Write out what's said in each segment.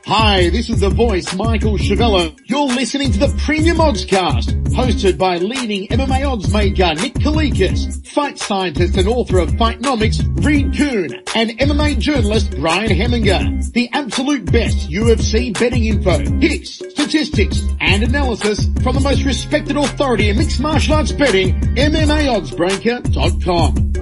Hi, this is the voice, Michael Chavello. You're listening to the Premium Oddscast, hosted by leading MMA odds maker Nick Kalikas, fight scientist and author of Fightnomics, Kuhn, and MMA journalist Brian Hemminger. The absolute best UFC betting info, picks, statistics, and analysis from the most respected authority in mixed martial arts betting, MMAoddsbreaker.com.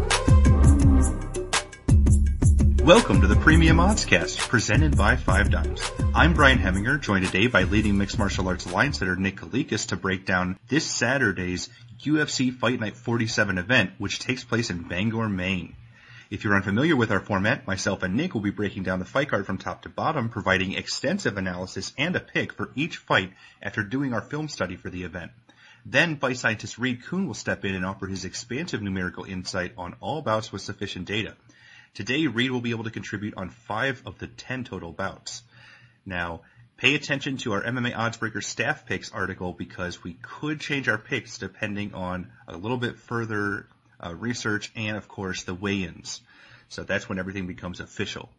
Welcome to the Premium Oddscast, presented by 5 Dimes. I'm Brian Hemminger, joined today by leading mixed martial arts line setter Nick Kalikas to break down this Saturday's UFC Fight Night 47 event, which takes place in Bangor, Maine. If you're unfamiliar with our format, myself and Nick will be breaking down the fight card from top to bottom, providing extensive analysis and a pick for each fight after doing our film study for the event. Then fight scientist Kuhn will step in and offer his expansive numerical insight on all bouts with sufficient data. Today, Reed will be able to contribute on 5 of the 10 total bouts. Now, pay attention to our MMA Oddsbreaker staff picks article because we could change our picks depending on a little bit further research and, of course, the weigh-ins. So that's when everything becomes official.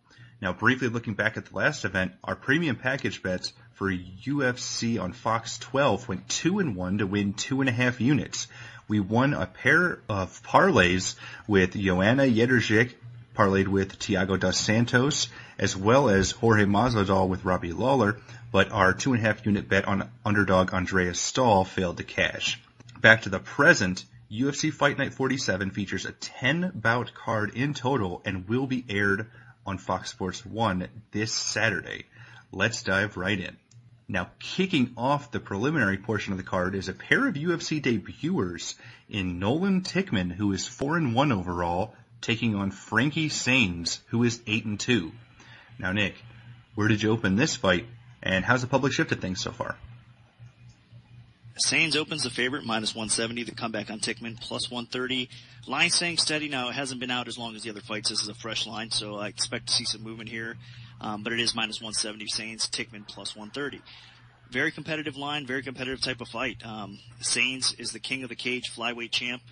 Now, briefly looking back at the last event, our premium package bets for UFC on Fox 12 went 2-1 to win 2.5 units. We won a pair of parlays with Joanna Jedrzejczyk, parlayed with Thiago dos Santos, as well as Jorge Masvidal with Robbie Lawler, but our 2.5 unit bet on underdog Andreas Stahl failed to cash. Back to the present, UFC Fight Night 47 features a 10-bout card in total and will be aired on Fox Sports 1 this Saturday. Let's dive right in. Now, kicking off the preliminary portion of the card is a pair of UFC debuters in Nolan Tickman, who is 4-1 overall, taking on Frankie Saenz, who is 8-2. Now, Nick, where did you open this fight, and how's the public shifted things so far? Saenz opens the favorite, minus 170. The comeback on Tickman, plus 130. Line staying steady. Now, it hasn't been out as long as the other fights. This is a fresh line, so I expect to see some movement here. But it is minus 170. Saenz, Tickman, plus 130. Very competitive line, very competitive type of fight. Saenz is the king of the cage, flyweight champ.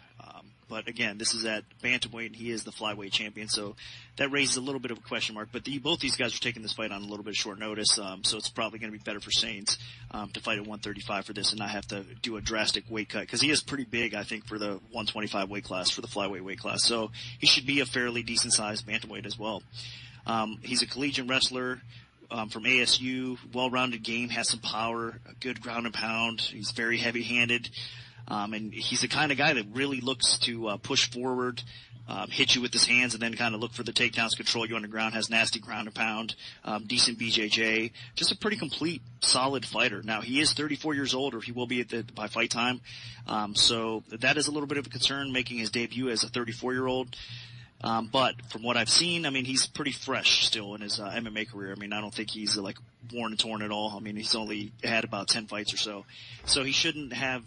But again, this is at bantamweight, and he is the flyweight champion, so that raises a little bit of a question mark. But both these guys are taking this fight on a little bit of short notice, so it's probably going to be better for Saenz to fight at 135 for this and not have to do a drastic weight cut, because he is pretty big, I think, for the 125 weight class, for the flyweight weight class. So he should be a fairly decent-sized bantamweight as well. He's a collegiate wrestler from ASU, well-rounded game, has some power, a good ground and pound. He's very heavy-handed. And he's the kind of guy that really looks to push forward, hit you with his hands, and then kind of look for the takedowns, control you on the ground, has nasty ground and pound, decent BJJ, just a pretty complete, solid fighter. Now, he is 34 years old, or he will be by fight time, so that is a little bit of a concern, making his debut as a 34-year-old. But from what I've seen, I mean, he's pretty fresh still in his MMA career. I mean, I don't think he's like worn and torn at all. I mean, he's only had about 10 fights or so. So he shouldn't have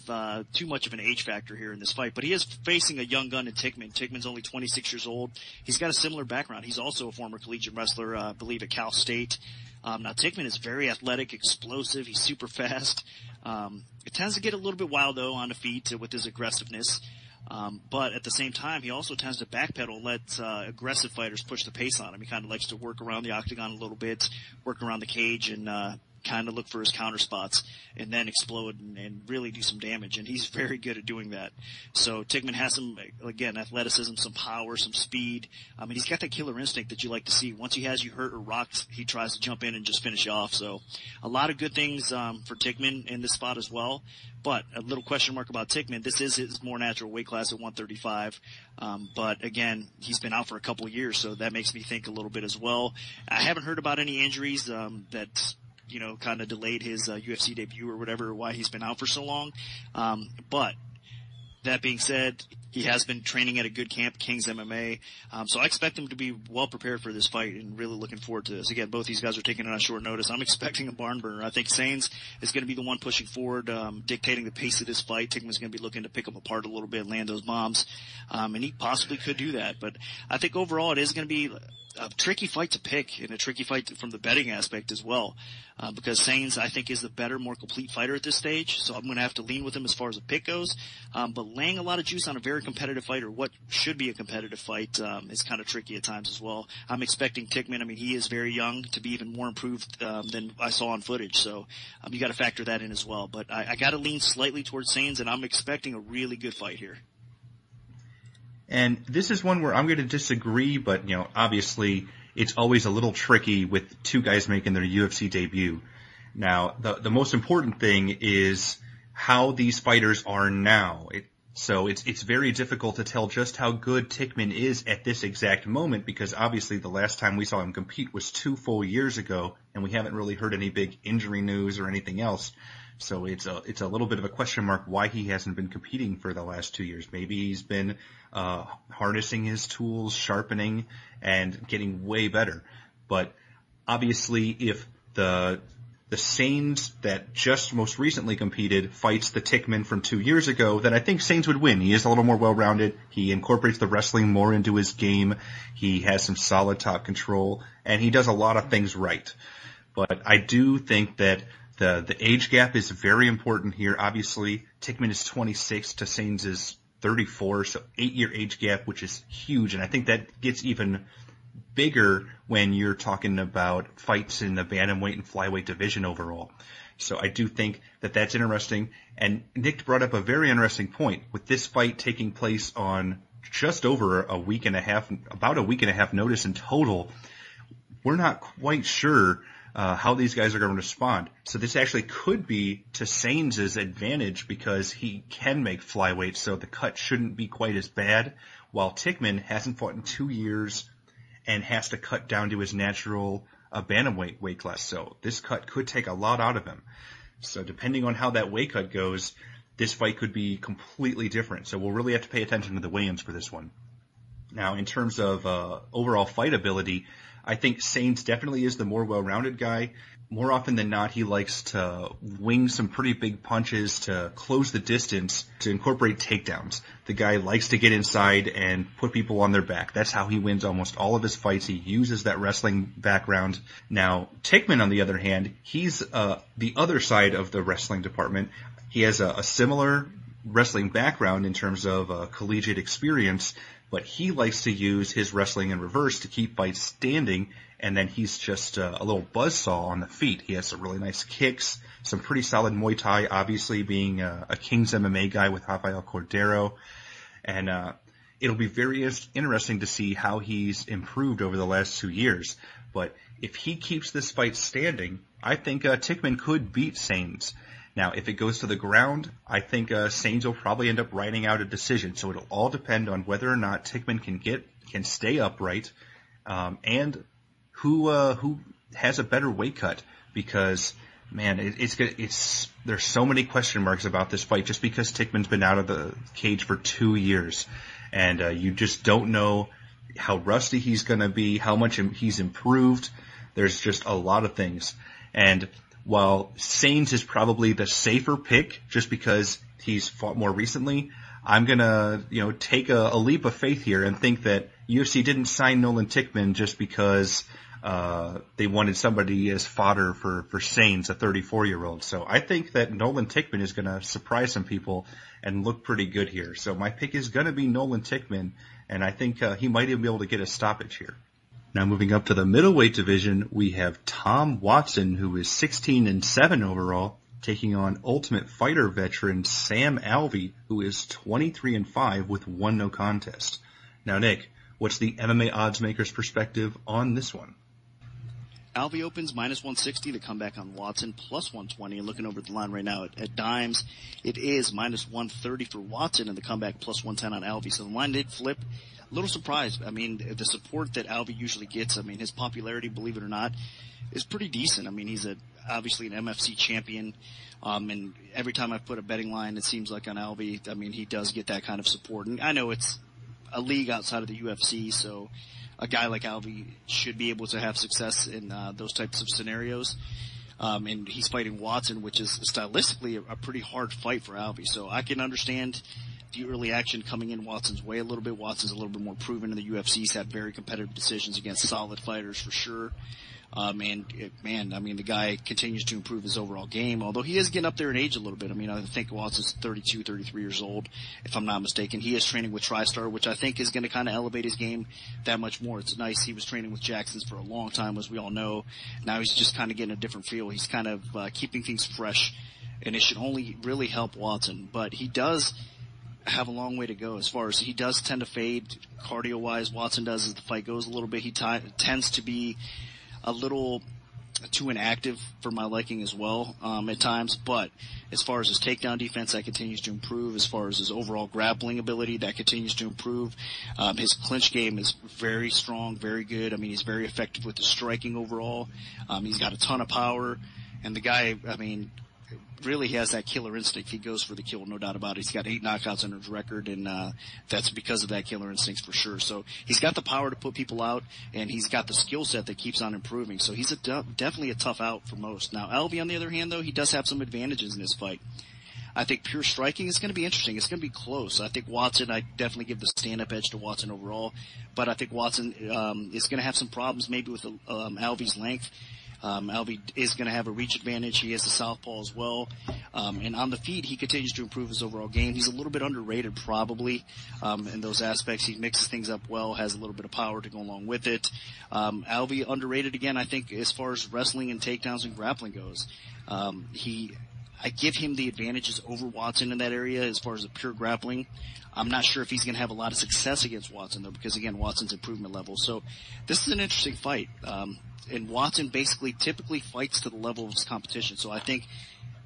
too much of an age factor here in this fight. But he is facing a young gun in Tickman. Tickman's only 26 years old. He's got a similar background. He's also a former collegiate wrestler, I believe at Cal State. Now, Tickman is very athletic, explosive. He's super fast. It tends to get a little bit wild, though, on the feet with his aggressiveness. But at the same time, he also tends to backpedal, let aggressive fighters push the pace on him. He kind of likes to work around the octagon a little bit, work around the cage, and kind of look for his counter spots, and then explode and really do some damage. And he's very good at doing that. So Tickman has some, again, athleticism, some power, some speed. I mean, he's got that killer instinct that you like to see. Once he has you hurt or rocked, he tries to jump in and just finish you off. So a lot of good things for Tickman in this spot as well. But a little question mark about Tickman. This is his more natural weight class at 135. But again, he's been out for a couple of years, so that makes me think a little bit as well. I haven't heard about any injuries that kind of delayed his UFC debut or whatever, why he's been out for so long. But that being said, he has been training at a good camp, King's MMA. So I expect him to be well prepared for this fight and really looking forward to this. Again, both these guys are taking it on short notice. I'm expecting a barn burner. I think Saenz is going to be the one pushing forward, dictating the pace of this fight. Tickman's going to be looking to pick him apart a little bit, land those bombs. And he possibly could do that. But I think overall it is going to be a tricky fight to pick and a tricky fight from the betting aspect as well. Because Sainz, I think, is the better, more complete fighter at this stage. So I'm going to have to lean with him as far as a pick goes. But laying a lot of juice on a very competitive fight, or what should be a competitive fight, is kind of tricky at times as well. I'm expecting Tickman. I mean, he is very young to be even more improved, than I saw on footage. So, you got to factor that in as well. But I got to lean slightly towards Sainz, and I'm expecting a really good fight here. And this is one where I'm going to disagree, but, obviously it's always a little tricky with two guys making their UFC debut. Now, the most important thing is how these fighters are now. So it's very difficult to tell just how good Tickman is at this exact moment, because obviously the last time we saw him compete was 2 full years ago, and we haven't really heard any big injury news or anything else. So it's a little bit of a question mark why he hasn't been competing for the last 2 years. Maybe he's been harnessing his tools, sharpening, and getting way better. But obviously, if the Sainz that just most recently competed fights the Tickman from 2 years ago, then I think Sainz would win. He is a little more well-rounded. He incorporates the wrestling more into his game. He has some solid top control, and he does a lot of things right. But I do think that the age gap is very important here. Obviously, Tickman is 26 to Sainz is 34, so 8-year age gap, which is huge. And I think that gets even bigger when you're talking about fights in the bantamweight and flyweight division overall. So I do think that that's interesting. And Nick brought up a very interesting point. With this fight taking place on just over a week and a half, about a week and a half notice in total, we're not quite sure how these guys are going to respond. So this actually could be to Sainz's advantage because he can make flyweight, so the cut shouldn't be quite as bad, while Tickman hasn't fought in 2 years and has to cut down to his natural bantamweight weight class. So this cut could take a lot out of him. So depending on how that weight cut goes, this fight could be completely different. So we'll really have to pay attention to the weigh-ins for this one. Now, in terms of overall fight ability, I think Sainz definitely is the more well-rounded guy. More often than not, he likes to wing some pretty big punches to close the distance, to incorporate takedowns. The guy likes to get inside and put people on their back. That's how he wins almost all of his fights. He uses that wrestling background. Now, Tickman, on the other hand, he's the other side of the wrestling department. He has a similar wrestling background in terms of collegiate experience, but he likes to use his wrestling in reverse to keep fights standing, and then he's just a little buzzsaw on the feet. He has some really nice kicks, some pretty solid Muay Thai, obviously being a King's MMA guy with Rafael Cordero, and it'll be very interesting to see how he's improved over the last 2 years. But if he keeps this fight standing, I think Tickman could beat Sainz. Now, if it goes to the ground, I think Sainz will probably end up writing out a decision. So it'll all depend on whether or not Tickman can stay upright, and who has a better weight cut. Because, man, there's so many question marks about this fight just because Tickman's been out of the cage for 2 years, and you just don't know how rusty he's going to be, how much he's improved. There's just a lot of things, and while Sainz is probably the safer pick just because he's fought more recently, I'm going to, take a leap of faith here and think that UFC didn't sign Nolan Tickman just because they wanted somebody as fodder for Sainz, a 34-year-old. So I think that Nolan Tickman is going to surprise some people and look pretty good here. So my pick is going to be Nolan Tickman, and I think he might even be able to get a stoppage here. Now moving up to the middleweight division, we have Tom Watson, who is 16-7 overall, taking on Ultimate Fighter veteran Sam Alvey, who is 23-5 with 1 no contest. Now, Nick, what's the MMA odds maker's perspective on this one? Alvey opens -160. The comeback on Watson +120. And looking over the line right now at Dimes, it is -130 for Watson and the comeback +110 on Alvey. So the line did flip. A little surprised. I mean, the support that Alvey usually gets, I mean, his popularity, believe it or not, is pretty decent. I mean, he's obviously an MFC champion. And every time I put a betting line, it seems like on Alvey, I mean, he does get that kind of support. And I know it's a league outside of the UFC, so a guy like Alvey should be able to have success in those types of scenarios. And he's fighting Watson, which is stylistically a pretty hard fight for Alvey. So I can understand the early action coming in Watson's way a little bit. Watson's a little bit more proven in the UFC. He's had very competitive decisions against solid fighters for sure. The guy continues to improve his overall game, although he is getting up there in age a little bit. I mean, I think Watson's 32, 33 years old, if I'm not mistaken. He is training with TriStar, which I think is going to kind of elevate his game that much more. It's nice. He was training with Jackson's for a long time, as we all know. Now he's just kind of getting a different feel. He's kind of keeping things fresh, and it should only really help Watson. But he does have a long way to go as far as he does tend to fade cardio-wise. Watson does as the fight goes a little bit. He tends to be a little too inactive for my liking as well at times, but as far as his takedown defense, that continues to improve. As far as his overall grappling ability, that continues to improve. His clinch game is very strong, very good. I mean, he's very effective with his striking overall. He's got a ton of power, and the guy, I mean, really has that killer instinct. He goes for the kill, no doubt about it. He's got 8 knockouts on his record, and that's because of that killer instinct for sure. So he's got the power to put people out, and he's got the skill set that keeps on improving. So he's definitely a tough out for most. Now, Alvey, on the other hand, though, he does have some advantages in this fight. I think pure striking is going to be interesting. It's going to be close. I think Watson, I definitely give the stand-up edge to Watson overall, but I think Watson is going to have some problems maybe with Alvey's length. Alvey is going to have a reach advantage. He has the southpaw as well. And on the feet, he continues to improve his overall game. He's a little bit underrated probably in those aspects. He mixes things up well, has a little bit of power to go along with it. Alvey underrated again, I think, as far as wrestling and takedowns and grappling goes. I give him the advantages over Watson in that area as far as the pure grappling. I'm not sure if he's going to have a lot of success against Watson, though, because, again, Watson's improvement level. So this is an interesting fight. And Watson basically typically fights to the level of his competition. So I think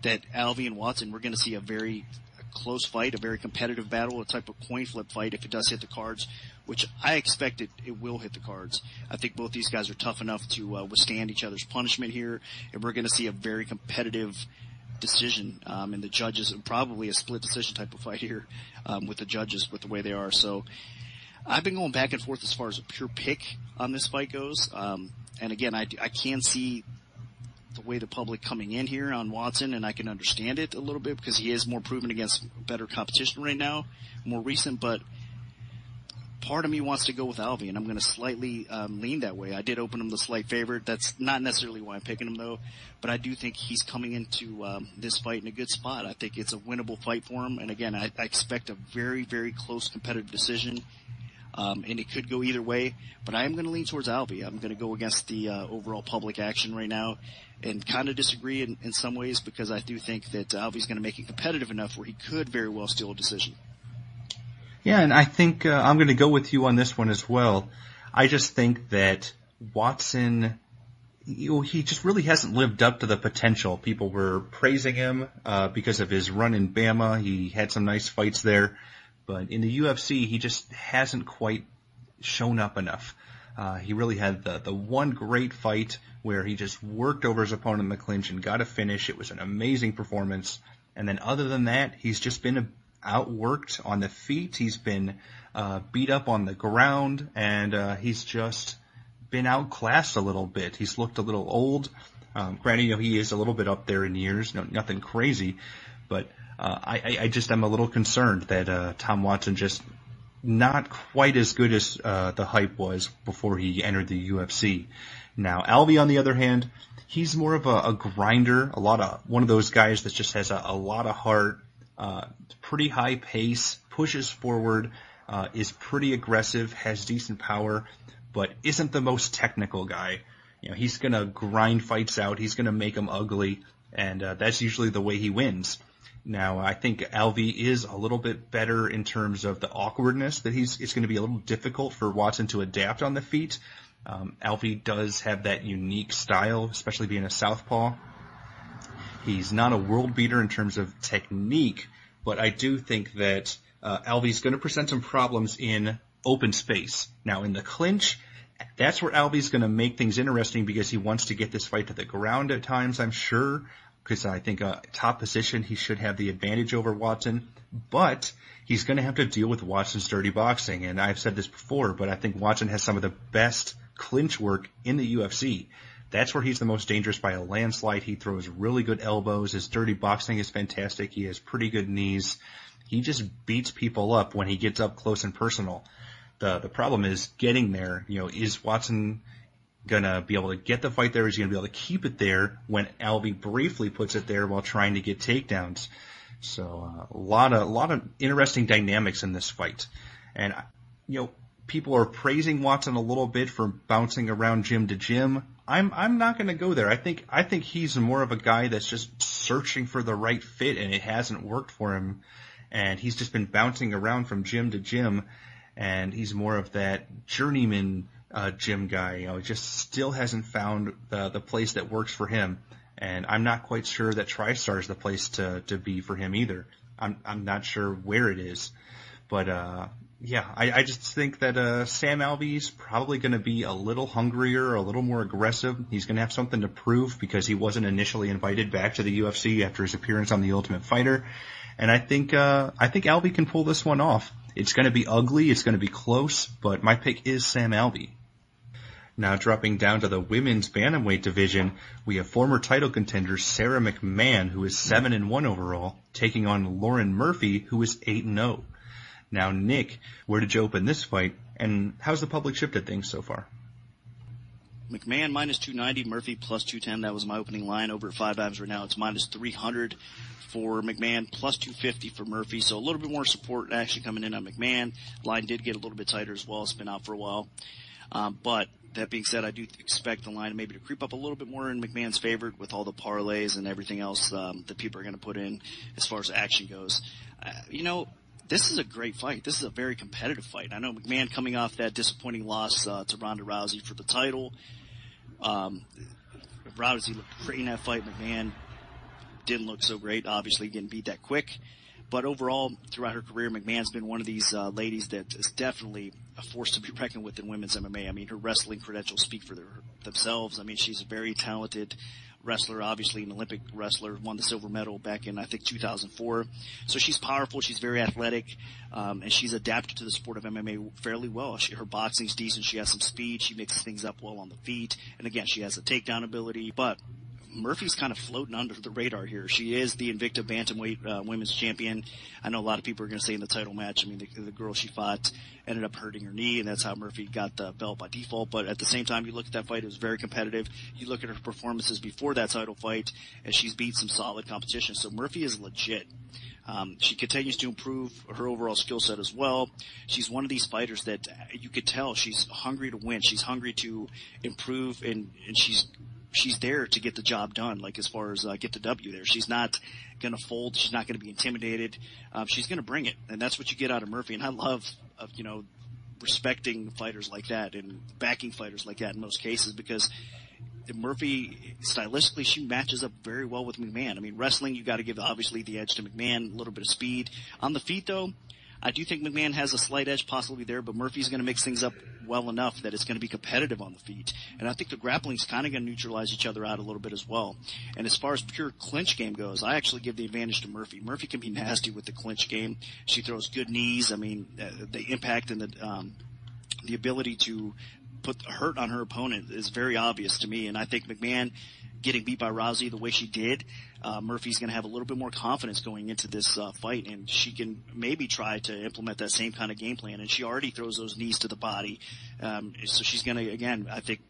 that Alvey and Watson, we're going to see a very close fight, a very competitive battle, a type of coin flip fight if it does hit the cards, which I expect it will hit the cards. I think both these guys are tough enough to withstand each other's punishment here, and we're going to see a very competitive decision, and the judges, and probably a split decision type of fight here with the judges with the way they are. So I've been going back and forth as far as a pure pick on this fight goes. And again, I can see the way the public coming in here on Watson, and I can understand it a little bit because he is more proven against better competition right now, more recent, but part of me wants to go with Alvey, and I'm going to slightly lean that way. I did open him the slight favorite. That's not necessarily why I'm picking him, though, but I do think he's coming into this fight in a good spot. I think it's a winnable fight for him, and again, I expect a very, very close competitive decision. And it could go either way, but I am going to lean towards Alvey. I'm going to go against the overall public action right now and kind of disagree in some ways because I do think that Alvey's going to make it competitive enough where he could very well steal a decision. Yeah, and I think I'm going to go with you on this one as well. I just think that Watson, he just really hasn't lived up to the potential. People were praising him because of his run in Bama. He had some nice fights there. But in the UFC, he just hasn't quite shown up enough. He really had the one great fight where he just worked over his opponent in the clinch and got a finish. It was an amazing performance. And then other than that, he's just been outworked on the feet. He's been beat up on the ground, and he's just been outclassed a little bit. He's looked a little old. Granted, he is a little bit up there in years, nothing crazy, but I just am a little concerned that Tom Watson just not quite as good as the hype was before he entered the UFC. Now, Alvey, on the other hand, he's more of a grinder, one of those guys that just has a lot of heart, pretty high pace, pushes forward, is pretty aggressive, has decent power, but isn't the most technical guy. He's going to grind fights out, he's going to make them ugly, and that's usually the way he wins. Now, I think Alvey is a little bit better in terms of the awkwardness that it's going to be a little difficult for Watson to adapt on the feet. Alvey does have that unique style, especially being a southpaw. He's not a world beater in terms of technique, but I do think that Alvey's going to present some problems in open space. Now, in the clinch, that's where Alvey's going to make things interesting because he wants to get this fight to the ground at times, I'm sure. Because I think top position, he should have the advantage over Watson. But he's going to have to deal with Watson's dirty boxing. And I've said this before, but I think Watson has some of the best clinch work in the UFC. That's where he's the most dangerous by a landslide. He throws really good elbows. His dirty boxing is fantastic. He has pretty good knees. He just beats people up when he gets up close and personal. The problem is getting there. Is Watson gonna be able to get the fight there? Is he gonna be able to keep it there when Alvey briefly puts it there while trying to get takedowns? So a lot of interesting dynamics in this fight. And people are praising Watson a little bit for bouncing around gym to gym. I'm not going to go there. I think he's more of a guy that's just searching for the right fit, and it hasn't worked for him. And he's just been bouncing around from gym to gym, and he's more of that journeyman gym guy. He just still hasn't found the place that works for him. And I'm not quite sure that TriStar is the place to be for him either. I'm not sure where it is, but I just think that Sam Alvey's probably going to be a little hungrier, a little more aggressive. He's going to have something to prove because he wasn't initially invited back to the UFC after his appearance on The Ultimate Fighter. And I think Alvey can pull this one off. It's going to be ugly, it's going to be close, but my pick is Sam Alvey. Now dropping down to the women's bantamweight division, we have former title contender Sarah McMahon, who is 7-1 overall, taking on Lauren Murphy, who is 8-0. Now, Nick, where did you open this fight, and how's the public shifted things so far? McMahon minus 290, Murphy plus 210. That was my opening line. Over at 5-5 right now, it's minus 300 for McMahon, plus 250 for Murphy. So a little bit more support actually coming in on McMahon. Line did get a little bit tighter as well. It's been out for a while. But that being said, I do expect the line maybe to creep up a little bit more in McMahon's favor with all the parlays and everything else that people are going to put in as far as action goes. This is a great fight. This is a very competitive fight. I know McMahon coming off that disappointing loss to Ronda Rousey for the title. Rousey looked great in that fight. McMahon didn't look so great, obviously getting beat that quick. But overall, throughout her career, McMahon's been one of these ladies that is definitely a force to be reckoned with in women's MMA. I mean, her wrestling credentials speak for themselves. I mean, she's a very talented wrestler, obviously an Olympic wrestler, won the silver medal back in, I think, 2004. So she's powerful, she's very athletic, and she's adapted to the sport of MMA fairly well. Her boxing's decent, she has some speed, she mixes things up well on the feet, and again, she has a takedown ability, but Murphy's kind of floating under the radar here. She is the Invicta Bantamweight women's champion. I know a lot of people are going to say in the title match, I mean, the girl she fought ended up hurting her knee, and that's how Murphy got the belt by default. But at the same time, you look at that fight, it was very competitive. You look at her performances before that title fight, and she's beat some solid competition. So Murphy is legit. She continues to improve her overall skill set as well. She's one of these fighters that you could tell she's hungry to win. She's hungry to improve, and she's there to get the job done, like as far as get the W there. She's not going to fold. She's not going to be intimidated. She's going to bring it, and that's what you get out of Murphy. And I love, respecting fighters like that and backing fighters like that in most cases, because Murphy, stylistically, she matches up very well with McMahon. I mean, wrestling, you got to give obviously the edge to McMahon, a little bit of speed. On the feet, though, I do think McMahon has a slight edge possibly there, but Murphy's going to mix things up well enough that it's going to be competitive on the feet. And I think the grappling's kind of going to neutralize each other out a little bit as well. And as far as pure clinch game goes, I actually give the advantage to Murphy. Murphy can be nasty with the clinch game. She throws good knees. I mean, the impact and the ability to put hurt on her opponent is very obvious to me. And I think McMahon getting beat by Rousey the way she did, Murphy's going to have a little bit more confidence going into this fight, and she can maybe try to implement that same kind of game plan. And she already throws those knees to the body, so she's going to, again, I think,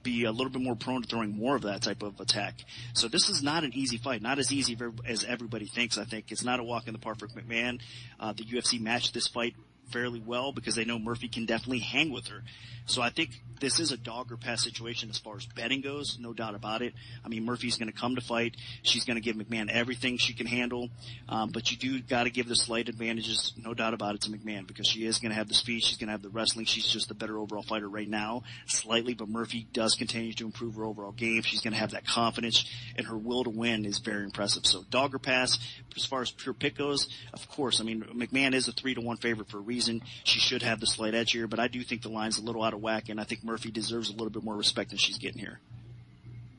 be a little bit more prone to throwing more of that type of attack. So this is not an easy fight, not as easy as everybody thinks. I think it's not a walk in the park for McMahon. The UFC matched this fight fairly well because they know Murphy can definitely hang with her. So I think this is a dog or pass situation as far as betting goes, no doubt about it. I mean, Murphy's going to come to fight. She's going to give McMahon everything she can handle. But you do got to give the slight advantages, no doubt about it, to McMahon, because she is going to have the speed. She's going to have the wrestling. She's just the better overall fighter right now, slightly, but Murphy does continue to improve her overall game. She's going to have that confidence, and her will to win is very impressive. So dog or pass, as far as pure pick goes, of course, I mean, McMahon is a 3-1 favorite for a reason. She should have the slight edge here, but I do think the line's a little out of whack, and I think Murphy deserves a little bit more respect than she's getting here.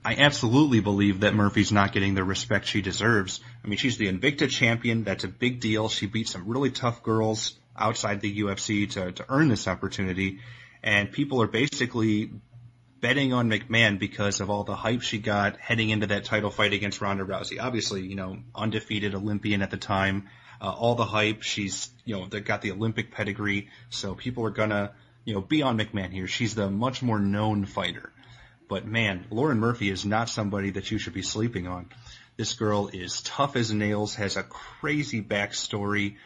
I absolutely believe that Murphy's not getting the respect she deserves. I mean, she's the Invicta champion. That's a big deal. She beat some really tough girls outside the UFC to earn this opportunity, and people are basically betting on McMahon because of all the hype she got heading into that title fight against Ronda Rousey. Obviously, undefeated Olympian at the time. all the hype. She's, they've got the Olympic pedigree, so people are gonna, be on McMahon here. She's the much more known fighter. But man, Lauren Murphy is not somebody that you should be sleeping on. This girl is tough as nails, has a crazy backstory.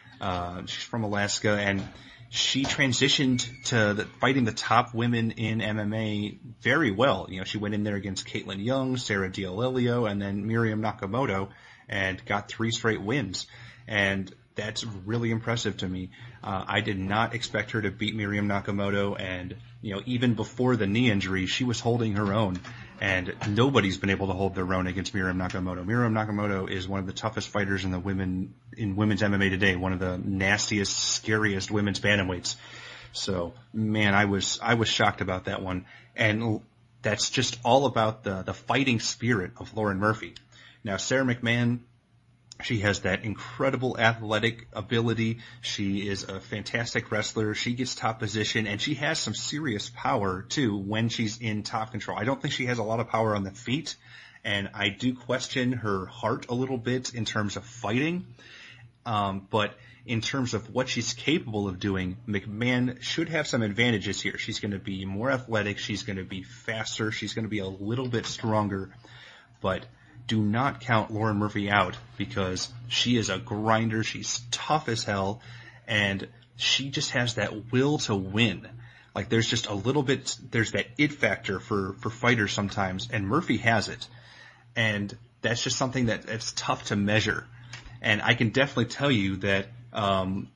She's from Alaska, and she transitioned to fighting the top women in MMA very well. She went in there against Caitlin Young, Sarah D'Alelio, and then Miriam Nakamoto, and got 3 straight wins. And that's really impressive to me. I did not expect her to beat Miriam Nakamoto, and even before the knee injury, she was holding her own. And nobody's been able to hold their own against Miriam Nakamoto. Miriam Nakamoto is one of the toughest fighters in women's MMA today, one of the nastiest, scariest women's bantamweights. So, man, I was shocked about that one. And that's just all about the fighting spirit of Lauren Murphy. Now, Sarah McMahon, she has that incredible athletic ability. She is a fantastic wrestler. She gets top position, and she has some serious power, too, when she's in top control. I don't think she has a lot of power on the feet, and I do question her heart a little bit in terms of fighting. But in terms of what she's capable of doing, McMahon should have some advantages here. She's going to be more athletic. She's going to be faster. She's going to be a little bit stronger. But do not count Lauren Murphy out, because she is a grinder. She's tough as hell, and she just has that will to win. Like, there's just a little bit, there's that it factor for fighters sometimes, and Murphy has it. And that's just something that's tough to measure. And I can definitely tell you that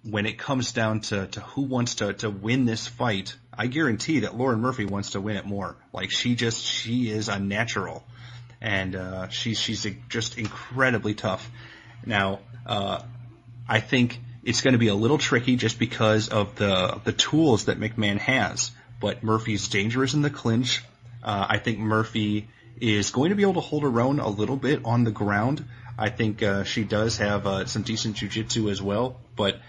when it comes down to who wants to win this fight, I guarantee that Lauren Murphy wants to win it more. Like, she is a natural. And she's just incredibly tough. Now, I think it's going to be a little tricky just because of the tools that McMahon has. But Murphy's dangerous in the clinch. I think Murphy is going to be able to hold her own a little bit on the ground. I think she does have some decent jiu-jitsu as well. But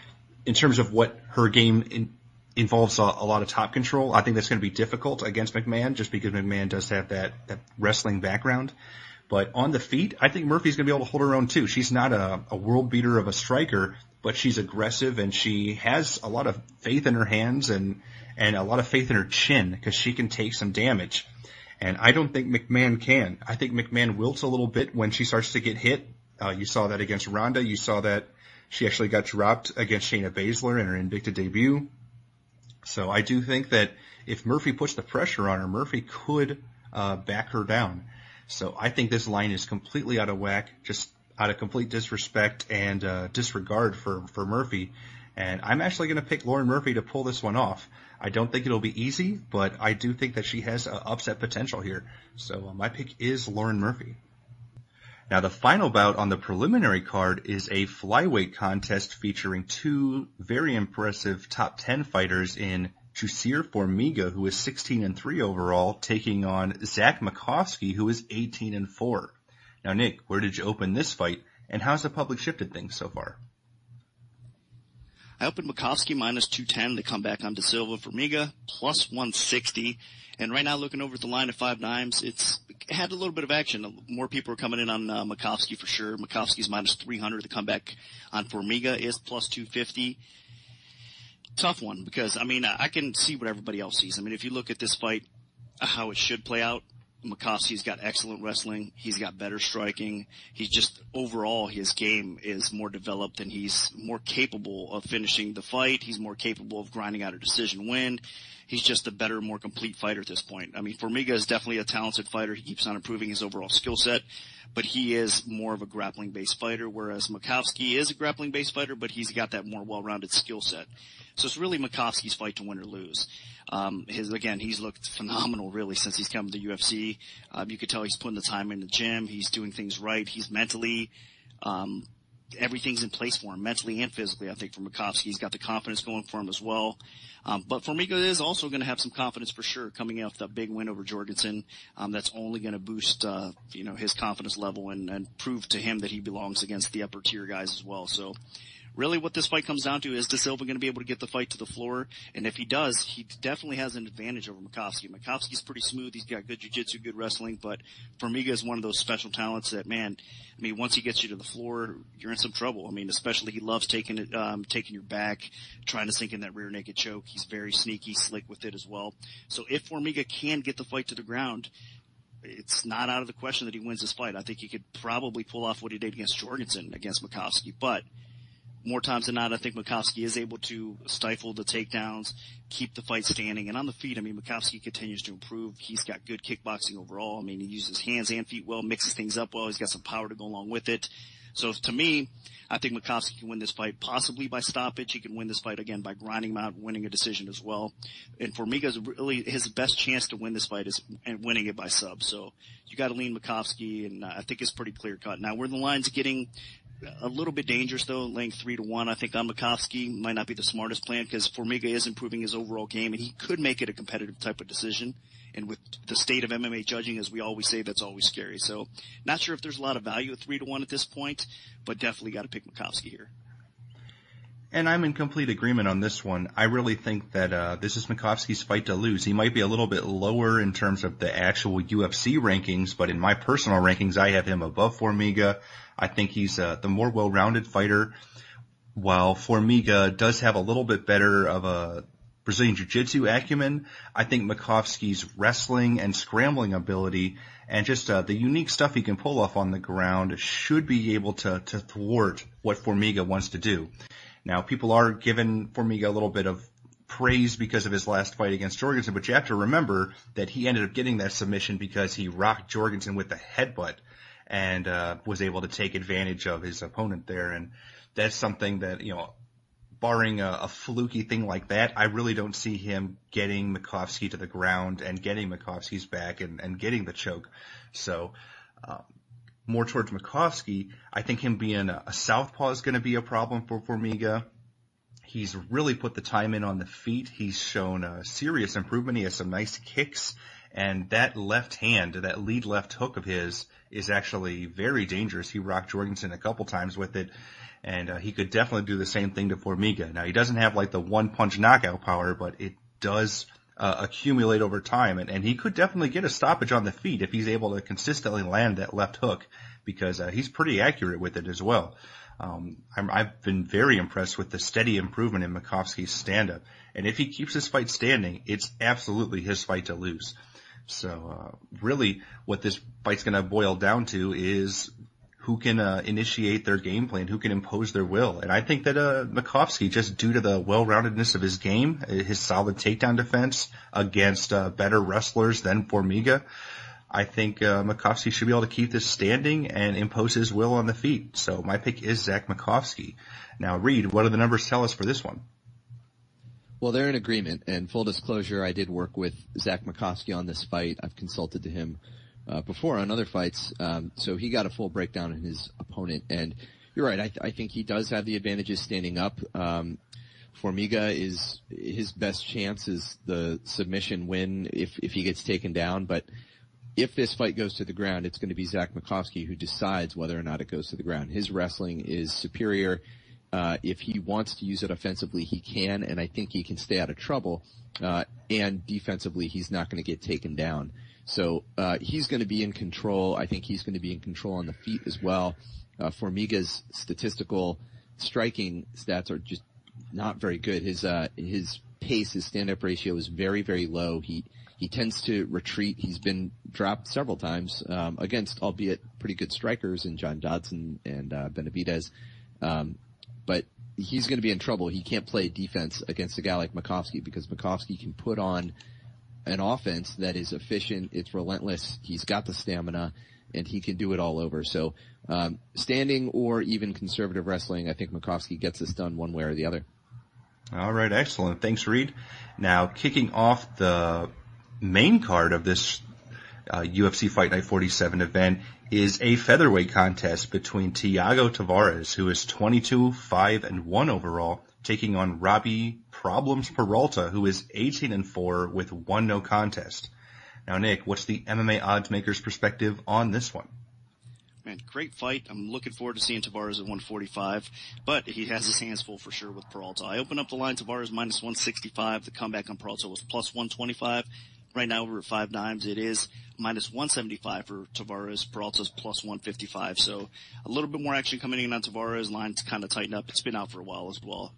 in terms of what her game involves a lot of top control, I think that's going to be difficult against McMahon, just because McMahon does have that wrestling background. But on the feet, I think Murphy's going to be able to hold her own too. She's not a world beater of a striker, but she's aggressive, and she has a lot of faith in her hands and a lot of faith in her chin, because she can take some damage. And I don't think McMahon can. I think McMahon wilts a little bit when she starts to get hit. You saw that against Ronda. You saw that she actually got dropped against Shayna Baszler in her Invicta debut. So I do think that if Murphy puts the pressure on her, Murphy could back her down. So I think this line is completely out of whack, just out of complete disrespect and disregard for Murphy. And I'm actually going to pick Lauren Murphy to pull this one off. I don't think it'll be easy, but I do think that she has upset potential here. So my pick is Lauren Murphy. Now, the final bout on the preliminary card is a flyweight contest featuring 2 very impressive top 10 fighters in Jusir Formiga, who is 16-3 overall, taking on Zach Makovsky, who is 18-4. Now, Nick, where did you open this fight, and how's the public shifted things so far? I opened Makovsky minus 210. They come back on De Silva. Formiga plus 160. And right now, looking over at the line of 5 dimes, it had a little bit of action. More people are coming in on Makovsky for sure. Makovsky's minus 300. The comeback on Formiga is plus 250. Tough one, because, I can see what everybody else sees. If you look at this fight, how it should play out, Makovsky's got excellent wrestling. He's got better striking. He's just, overall, his game is more developed, and he's more capable of finishing the fight. He's more capable of grinding out a decision win. He's just a better, more complete fighter at this point. Formiga is definitely a talented fighter. He keeps on improving his overall skill set, but he is more of a grappling-based fighter, whereas Makovsky is a grappling-based fighter, but he's got that more well-rounded skill set. So it's really Makovsky's fight to win or lose. He's looked phenomenal really since he's come to the UFC. You could tell he's putting the time in the gym. He's doing things right. He's mentally, everything's in place for him, mentally and physically, I think, for Makovsky. He's got the confidence going for him as well. But Formiga is also going to have some confidence for sure coming off that big win over Jorgensen. That's only going to boost, his confidence level and prove to him that he belongs against the upper tier guys as well. So really what this fight comes down to is De Silva going to be able to get the fight to the floor? And if he does, he definitely has an advantage over Makovsky. Makovsky's pretty smooth. He's got good jiu-jitsu, good wrestling, but Formiga is one of those special talents that, man, I mean, once he gets you to the floor, you're in some trouble. I mean, especially he loves taking your back, trying to sink in that rear naked choke. He's very sneaky, slick with it as well. So if Formiga can get the fight to the ground, it's not out of the question that he wins this fight. I think he could probably pull off what he did against Jorgensen against Makovsky, but more times than not, I think Makovsky is able to stifle the takedowns, keep the fight standing. And on the feet, I mean, Makovsky continues to improve. He's got good kickboxing overall. I mean, he uses hands and feet well, mixes things up well. He's got some power to go along with it. So to me, I think Makovsky can win this fight possibly by stoppage. He can win this fight again by grinding him out, winning a decision as well. And Formiga's really his best chance to win this fight is winning it by sub. So you got to lean Makovsky, and I think it's pretty clear cut. Now, where the line's getting a little bit dangerous though, laying 3-1, I think on Makovsky might not be the smartest plan because Formiga is improving his overall game and he could make it a competitive type of decision. And with the state of MMA judging, as we always say, that's always scary. So not sure if there's a lot of value at 3-1 at this point, but definitely got to pick Makovsky here. And I'm in complete agreement on this one. I really think that this is Makovsky's fight to lose. He might be a little bit lower in terms of the actual UFC rankings, but in my personal rankings, I have him above Formiga. I think he's the more well-rounded fighter. While Formiga does have a little bit better of a Brazilian Jiu-Jitsu acumen, I think Makovsky's wrestling and scrambling ability and just the unique stuff he can pull off on the ground should be able to thwart what Formiga wants to do. Now, people are giving Formiga a little bit of praise because of his last fight against Jorgensen, but you have to remember that he ended up getting that submission because he rocked Jorgensen with a headbutt and was able to take advantage of his opponent there. And that's something that, you know, barring a fluky thing like that, I really don't see him getting Makovsky to the ground and getting Makovsky's back and getting the choke. So more towards Makovsky, I think him being a southpaw is going to be a problem for Formiga. He's really put the time in on the feet. He's shown a serious improvement. He has some nice kicks. And that left hand, that lead left hook of his is actually very dangerous. He rocked Jorgensen a couple times with it. And he could definitely do the same thing to Formiga. Now, he doesn't have like the one-punch knockout power, but it does accumulate over time. And he could definitely get a stoppage on the feet if he's able to consistently land that left hook because he's pretty accurate with it as well. I've been very impressed with the steady improvement in Makovsky's stand-up. And if he keeps this fight standing, it's absolutely his fight to lose. So really what this fight's going to boil down to is who can initiate their game plan, who can impose their will. And I think that Makovsky, just due to the well-roundedness of his game, his solid takedown defense against better wrestlers than Formiga, I think Makovsky should be able to keep this standing and impose his will on the feet. So my pick is Zach Makovsky. Now, Reed, what do the numbers tell us for this one? Well, they're in agreement. And full disclosure, I did work with Zach Makovsky on this fight. I've consulted to him before on other fights. So he got a full breakdown in his opponent. And you're right. I think he does have the advantages standing up. Formiga is his best chance is the submission win if he gets taken down. But if this fight goes to the ground, it's going to be Zach Makovsky who decides whether or not it goes to the ground. His wrestling is superior. If he wants to use it offensively, he can, and I think he can stay out of trouble. And defensively, he's not going to get taken down. So he's going to be in control. I think he's going to be in control on the feet as well. Formiga's statistical striking stats are just not very good. His pace, his stand-up ratio is very, very low. He tends to retreat. He's been dropped several times against, albeit pretty good strikers in John Dodson and Benavidez. But he's going to be in trouble. He can't play defense against a guy like Makovsky because Makovsky can put on an offense that is efficient. It's relentless. He's got the stamina, and he can do it all over. So standing or even conservative wrestling, I think Makovsky gets this done one way or the other. All right, excellent. Thanks, Reed. Now, kicking off the main card of this UFC Fight Night 47 event is a featherweight contest between Thiago Tavares, who is 22-5-1 overall, taking on Robbie Problems Peralta, who is 18-4 with 1 no contest. Now, Nick, what's the MMA odds maker's perspective on this one? Man, great fight. I'm looking forward to seeing Tavares at 145, but he has his hands full for sure with Peralta. I opened up the line, Tavares minus 165. The comeback on Peralta was plus 125. Right now we're at 5 dimes. It is minus 175 for Tavares. Peralta's plus 155. So a little bit more action coming in on Tavares. Line's kind of tightened up. It's been out for a while as well.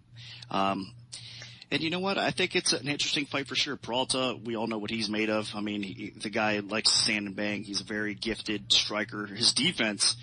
And you know what? I think it's an interesting fight for sure. Peralta, we all know what he's made of. I mean, the guy likes to stand and bang. He's a very gifted striker. His defense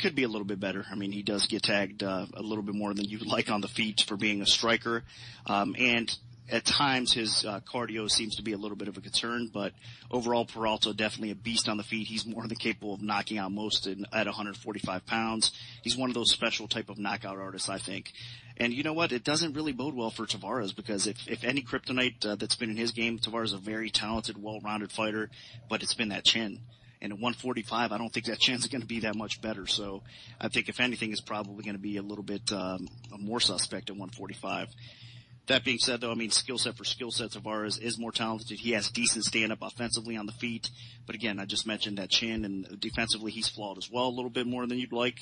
could be a little bit better. I mean, he does get tagged a little bit more than you would like on the feet for being a striker. And at times his cardio seems to be a little bit of a concern, but overall Peralta definitely a beast on the feet. He's more than capable of knocking out most at 145 pounds. He's one of those special type of knockout artists, I think. And you know what? It doesn't really bode well for Tavares because if any kryptonite that's been in his game, Tavares is a very talented, well-rounded fighter, but it's been that chin. And at 145, I don't think that chin's going to be that much better. So I think if anything, it's probably going to be a little bit more suspect at 145. That being said, though, I mean, skill set for skill set, Tavares is more talented. He has decent stand-up offensively on the feet. But again, I just mentioned that chin, and defensively he's flawed as well a little bit more than you'd like.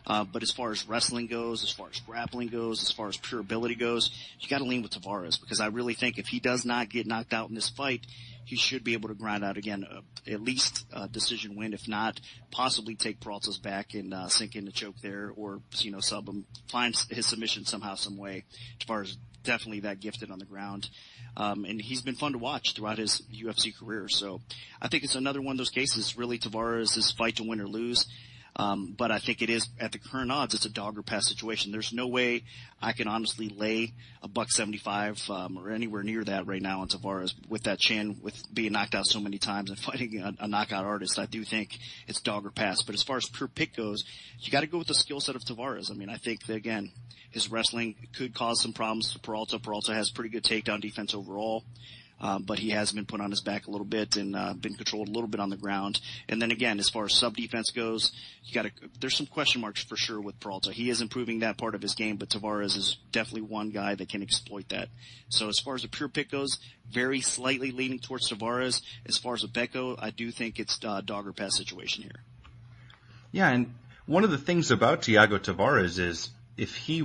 But as far as wrestling goes, as far as grappling goes, as far as pure ability goes, you got to lean with Tavares because I really think if he does not get knocked out in this fight, he should be able to grind out again at least a decision win, if not possibly take Peralta's back and sink in the choke there, or sub him, find his submission somehow, some way. Tavares definitely that gifted on the ground. And he's been fun to watch throughout his UFC career. So I think it's another one of those cases, really Tavares' fight to win or lose. But I think it is at the current odds, it's a dog or pass situation. There's no way I can honestly lay $175, or anywhere near that right now on Tavares with that chin, with being knocked out so many times and fighting a knockout artist. I do think it's dog or pass. But as far as pure pick goes, you got to go with the skill set of Tavares. I mean, I think that, again, his wrestling could cause some problems for Peralta. Peralta has pretty good takedown defense overall. But he has been put on his back a little bit and been controlled a little bit on the ground. And then again, as far as sub defense goes, there's some question marks for sure with Peralta. He is improving that part of his game, but Tavares is definitely one guy that can exploit that. So as far as the pure pick goes, very slightly leaning towards Tavares. As far as a bet go, I do think it's a dog or pass situation here. Yeah, and one of the things about Thiago Tavares is if he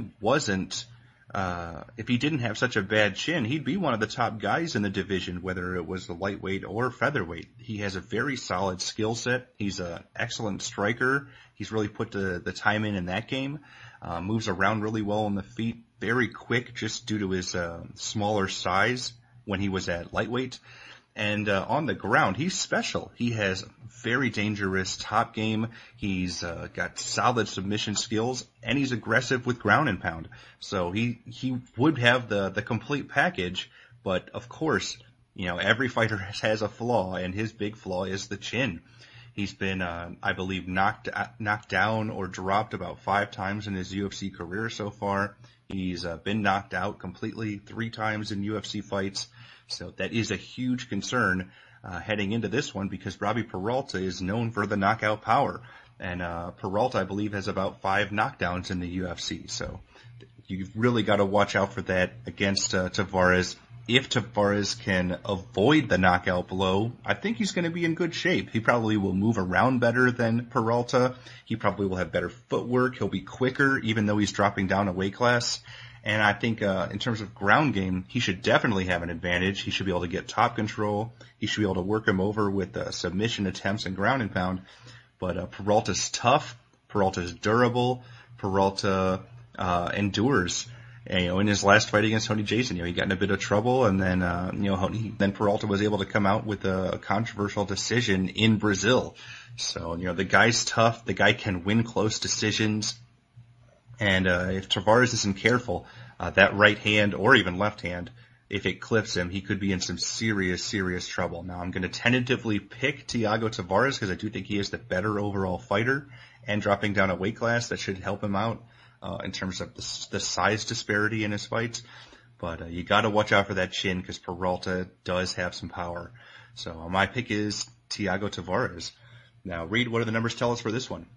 didn't have such a bad chin, he'd be one of the top guys in the division, whether it was the lightweight or featherweight. He has a very solid skill set. He's an excellent striker. He's really put the time in that game. Moves around really well on the feet, very quick just due to his smaller size when he was at lightweight. And on the ground, he's special. He has very dangerous top game. He's got solid submission skills, and he's aggressive with ground and pound. So he would have the complete package. But of course, every fighter has a flaw, and his big flaw is the chin. He's been, I believe, knocked down or dropped about 5 times in his UFC career so far. He's been knocked out completely 3 times in UFC fights. So that is a huge concern heading into this one because Robbie Peralta is known for the knockout power. And Peralta, I believe, has about 5 knockdowns in the UFC. So you've really got to watch out for that against Tavares. If Tavares can avoid the knockout blow, I think he's going to be in good shape. He probably will move around better than Peralta. He probably will have better footwork. He'll be quicker, even though he's dropping down a weight class. And I think in terms of ground game, he should definitely have an advantage. He should be able to get top control. He should be able to work him over with submission attempts and ground and pound. But Peralta's tough. Peralta's durable. Peralta endures. And, in his last fight against Tony Jason, he got in a bit of trouble, and then then Peralta was able to come out with a controversial decision in Brazil. So the guy's tough. The guy can win close decisions. And if Tavares isn't careful, that right hand or even left hand, if it clips him, he could be in some serious, serious trouble. Now, I'm going to tentatively pick Thiago Tavares because I do think he is the better overall fighter, and dropping down a weight class that should help him out in terms of the size disparity in his fights. But you got to watch out for that chin because Peralta does have some power. So my pick is Thiago Tavares. Now, Reed, what do the numbers tell us for this one?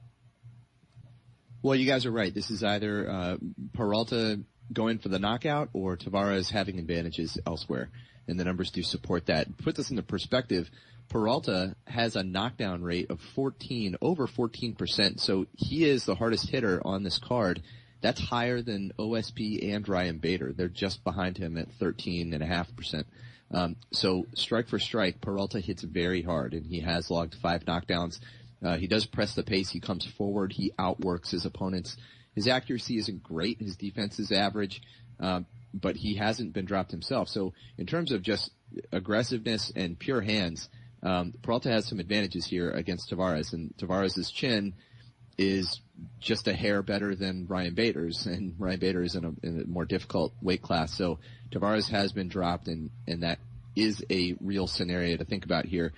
Well, you guys are right. This is either Peralta going for the knockout or Tavares having advantages elsewhere, and the numbers do support that. Put this into perspective, Peralta has a knockdown rate of over 14%. So he is the hardest hitter on this card. That's higher than OSP and Ryan Bader. They're just behind him at 13.5%. So strike for strike, Peralta hits very hard, and he has logged 5 knockdowns. He does press the pace. He comes forward. He outworks his opponents. His accuracy isn't great. His defense is average, but he hasn't been dropped himself. So in terms of just aggressiveness and pure hands, Peralta has some advantages here against Tavares, and Tavares' chin is just a hair better than Ryan Bader's, and Ryan Bader is in a more difficult weight class. So Tavares has been dropped, and that is a real scenario to think about here.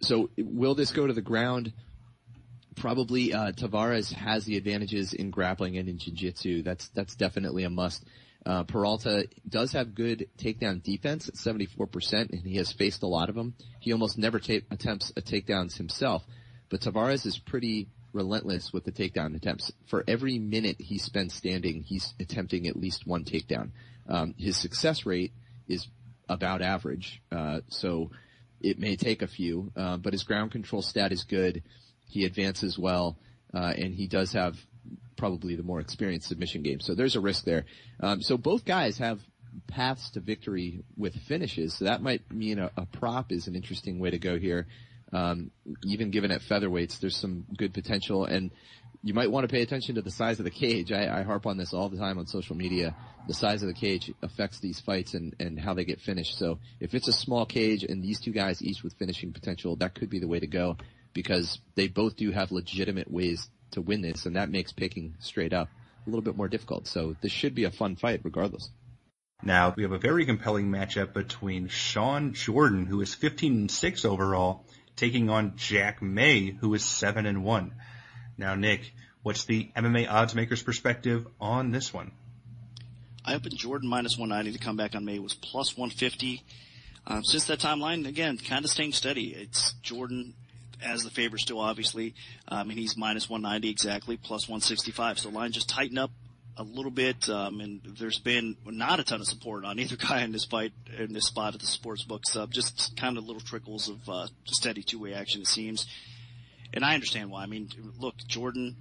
So will this go to the ground? Probably. Tavares has the advantages in grappling and in jiu-jitsu. That's definitely a must. Peralta does have good takedown defense at 74%, and he has faced a lot of them. He almost never attempts a takedowns himself, but Tavares is pretty relentless with the takedown attempts. For every minute he spends standing, he's attempting at least one takedown. His success rate is about average, so it may take a few, but his ground control stat is good. He advances well, and he does have probably the more experienced submission game. So there's a risk there. So both guys have paths to victory with finishes, so that might mean a prop is an interesting way to go here. Even given at featherweights, there's some good potential, and you might want to pay attention to the size of the cage. I harp on this all the time on social media. The size of the cage affects these fights and how they get finished. So if it's a small cage and these two guys each with finishing potential, that could be the way to go, because they both do have legitimate ways to win this, and that makes picking straight up a little bit more difficult. So this should be a fun fight regardless. Now, we have a very compelling matchup between Sean Jordan, who is 15-6 overall, taking on Jack May, who is 7-1. Now, Nick, what's the MMA oddsmaker's perspective on this one? I opened Jordan minus 190. The comeback on May was plus 150. Since that timeline, again, kind of staying steady. It's Jordan as the favorite still, obviously, and he's minus 190 exactly, plus 165. So line just tightened up a little bit, and there's been not a ton of support on either guy in this fight, in this spot at the sports books. Just kind of little trickles of steady two-way action, it seems. And I understand why. I mean, look, Jordan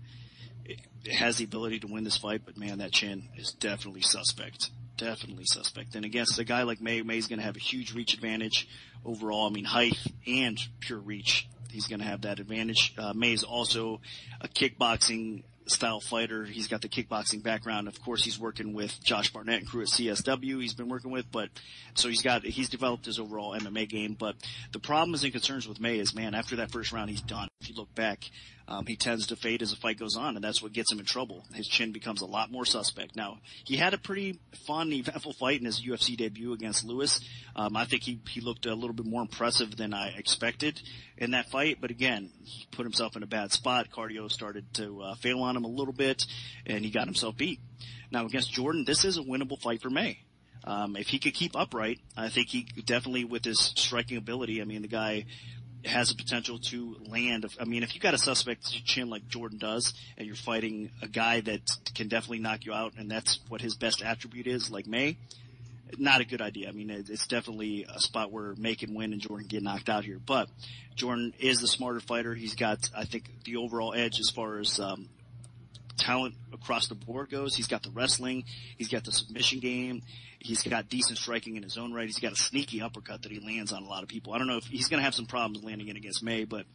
has the ability to win this fight, but man, that chin is definitely suspect. Definitely suspect. And against a guy like May's going to have a huge reach advantage overall. I mean, height and pure reach. He's going to have that advantage. May is also a kickboxing style fighter. He's got the kickboxing background. Of course, he's working with Josh Barnett and crew at CSW. He's been working with, but so he's developed his overall MMA game. But the problems and concerns with May is, man, after that first round, he's done. If you look back, he tends to fade as the fight goes on, and that's what gets him in trouble. His chin becomes a lot more suspect. Now, he had a pretty fun, eventful fight in his UFC debut against Lewis. I think he looked a little bit more impressive than I expected in that fight, but again, he put himself in a bad spot. Cardio started to fail on him a little bit, and he got himself beat. Now, against Jordan, this is a winnable fight for May. If he could keep upright, I think he could definitely, with his striking ability, I mean, the guy has the potential to land. I mean, if you got a suspect chin like Jordan does, and you're fighting a guy that can definitely knock you out, and that's what his best attribute is, like May, not a good idea. I mean, it's definitely a spot where May can win and Jordan get knocked out here. But Jordan is the smarter fighter. He's got, I think, the overall edge as far as talent across the board goes. He's got the wrestling. He's got the submission game. He's got decent striking in his own right. He's got a sneaky uppercut that he lands on a lot of people. I don't know if he's going to have some problems landing it against May, but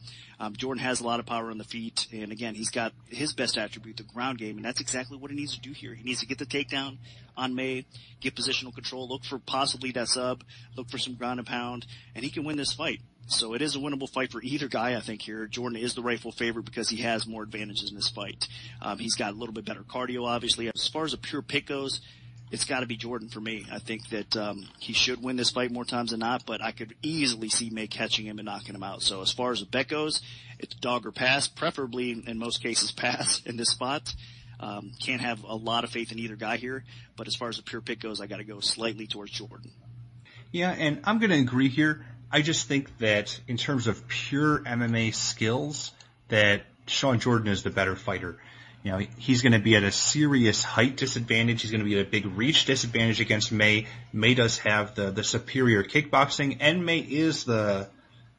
Jordan has a lot of power on the feet. And again, he's got his best attribute, the ground game, and that's exactly what he needs to do here. He needs to get the takedown on May, get positional control, look for possibly that sub, look for some ground and pound, and he can win this fight. So it is a winnable fight for either guy, I think, here. Jordan is the rightful favorite because he has more advantages in this fight. He's got a little bit better cardio, obviously. As far as a pure pick goes, it's got to be Jordan for me. I think that he should win this fight more times than not, but I could easily see May catching him and knocking him out. So as far as a bet goes, it's dog or pass, preferably in most cases pass in this spot. Can't have a lot of faith in either guy here, but as far as a pure pick goes, I got to go slightly towards Jordan. Yeah, and I'm going to agree here. I just think that in terms of pure MMA skills, that Sean Jordan is the better fighter. You know, he's going to be at a serious height disadvantage. He's going to be at a big reach disadvantage against May. May does have the superior kickboxing, and May is the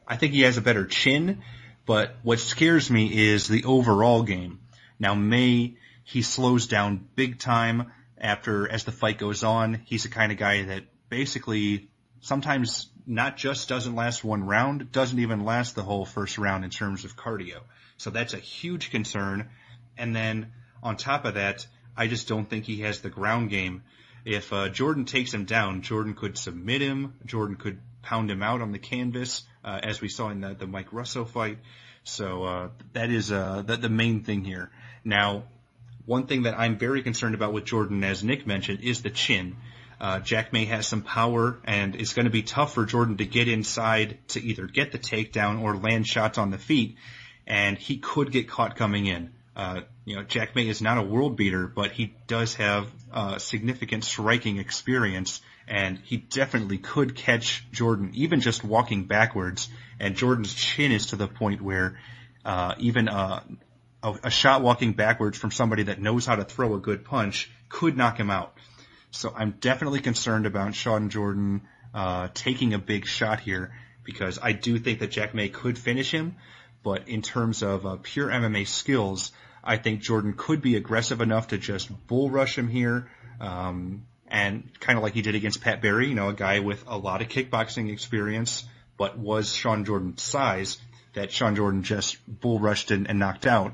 I think he has a better chin, but what scares me is the overall game. Now, May, he slows down big time as the fight goes on. He's the kind of guy that basically sometimes not just doesn't last one round, doesn't even last the whole first round in terms of cardio. So that's a huge concern. And then on top of that, I just don't think he has the ground game. If Jordan takes him down, Jordan could submit him. Jordan could pound him out on the canvas, as we saw in the Mike Russo fight. So that is the main thing here. Now, one thing that I'm very concerned about with Jordan, as Nick mentioned, is the chin. Jack May has some power, and it's going to be tough for Jordan to get inside to either get the takedown or land shots on the feet, and he could get caught coming in. Jack May is not a world beater, but he does have significant striking experience, and he definitely could catch Jordan, even just walking backwards. And Jordan's chin is to the point where even a shot walking backwards from somebody that knows how to throw a good punch could knock him out. So I'm definitely concerned about Sean Jordan taking a big shot here, because I do think that Jack May could finish him. But in terms of pure MMA skills, I think Jordan could be aggressive enough to just bull rush him here, and kind of like he did against Pat Barry, a guy with a lot of kickboxing experience, but was Sean Jordan's size, that Sean Jordan just bull rushed and knocked out.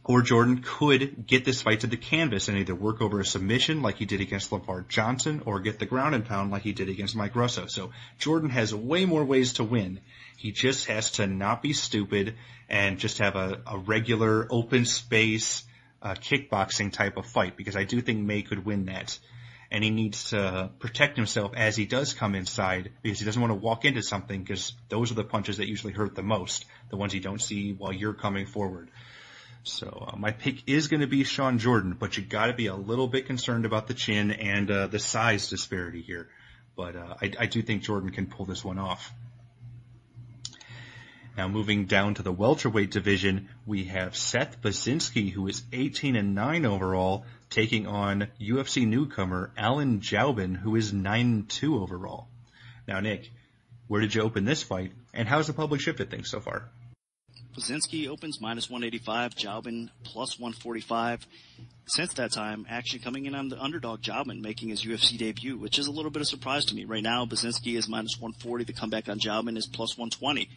Or Jordan could get this fight to the canvas and either work over a submission like he did against LeVar Johnson, or get the ground and pound like he did against Mike Russo. So Jordan has way more ways to win. He just has to not be stupid and just have a regular open space kickboxing type of fight, because I do think May could win that. And he needs to protect himself as he does come inside, because he doesn't want to walk into something, because those are the punches that usually hurt the most, the ones you don't see while you're coming forward. So my pick is going to be Sean Jordan, but you got to be a little bit concerned about the chin and the size disparity here. But I do think Jordan can pull this one off. Now moving down to the welterweight division, we have Seth Basinski, who is 18-9 overall, taking on UFC newcomer Alan Jaubin, who is 9-2 overall. Now, Nick, where did you open this fight, and how's the public shifted things so far? Basinski opens -185, Jaubin +145. Since that time, actually coming in on the underdog, Jaubin making his UFC debut, which is a little bit of a surprise to me. Right now, Basinski is -140. The comeback on Jaubin is +120.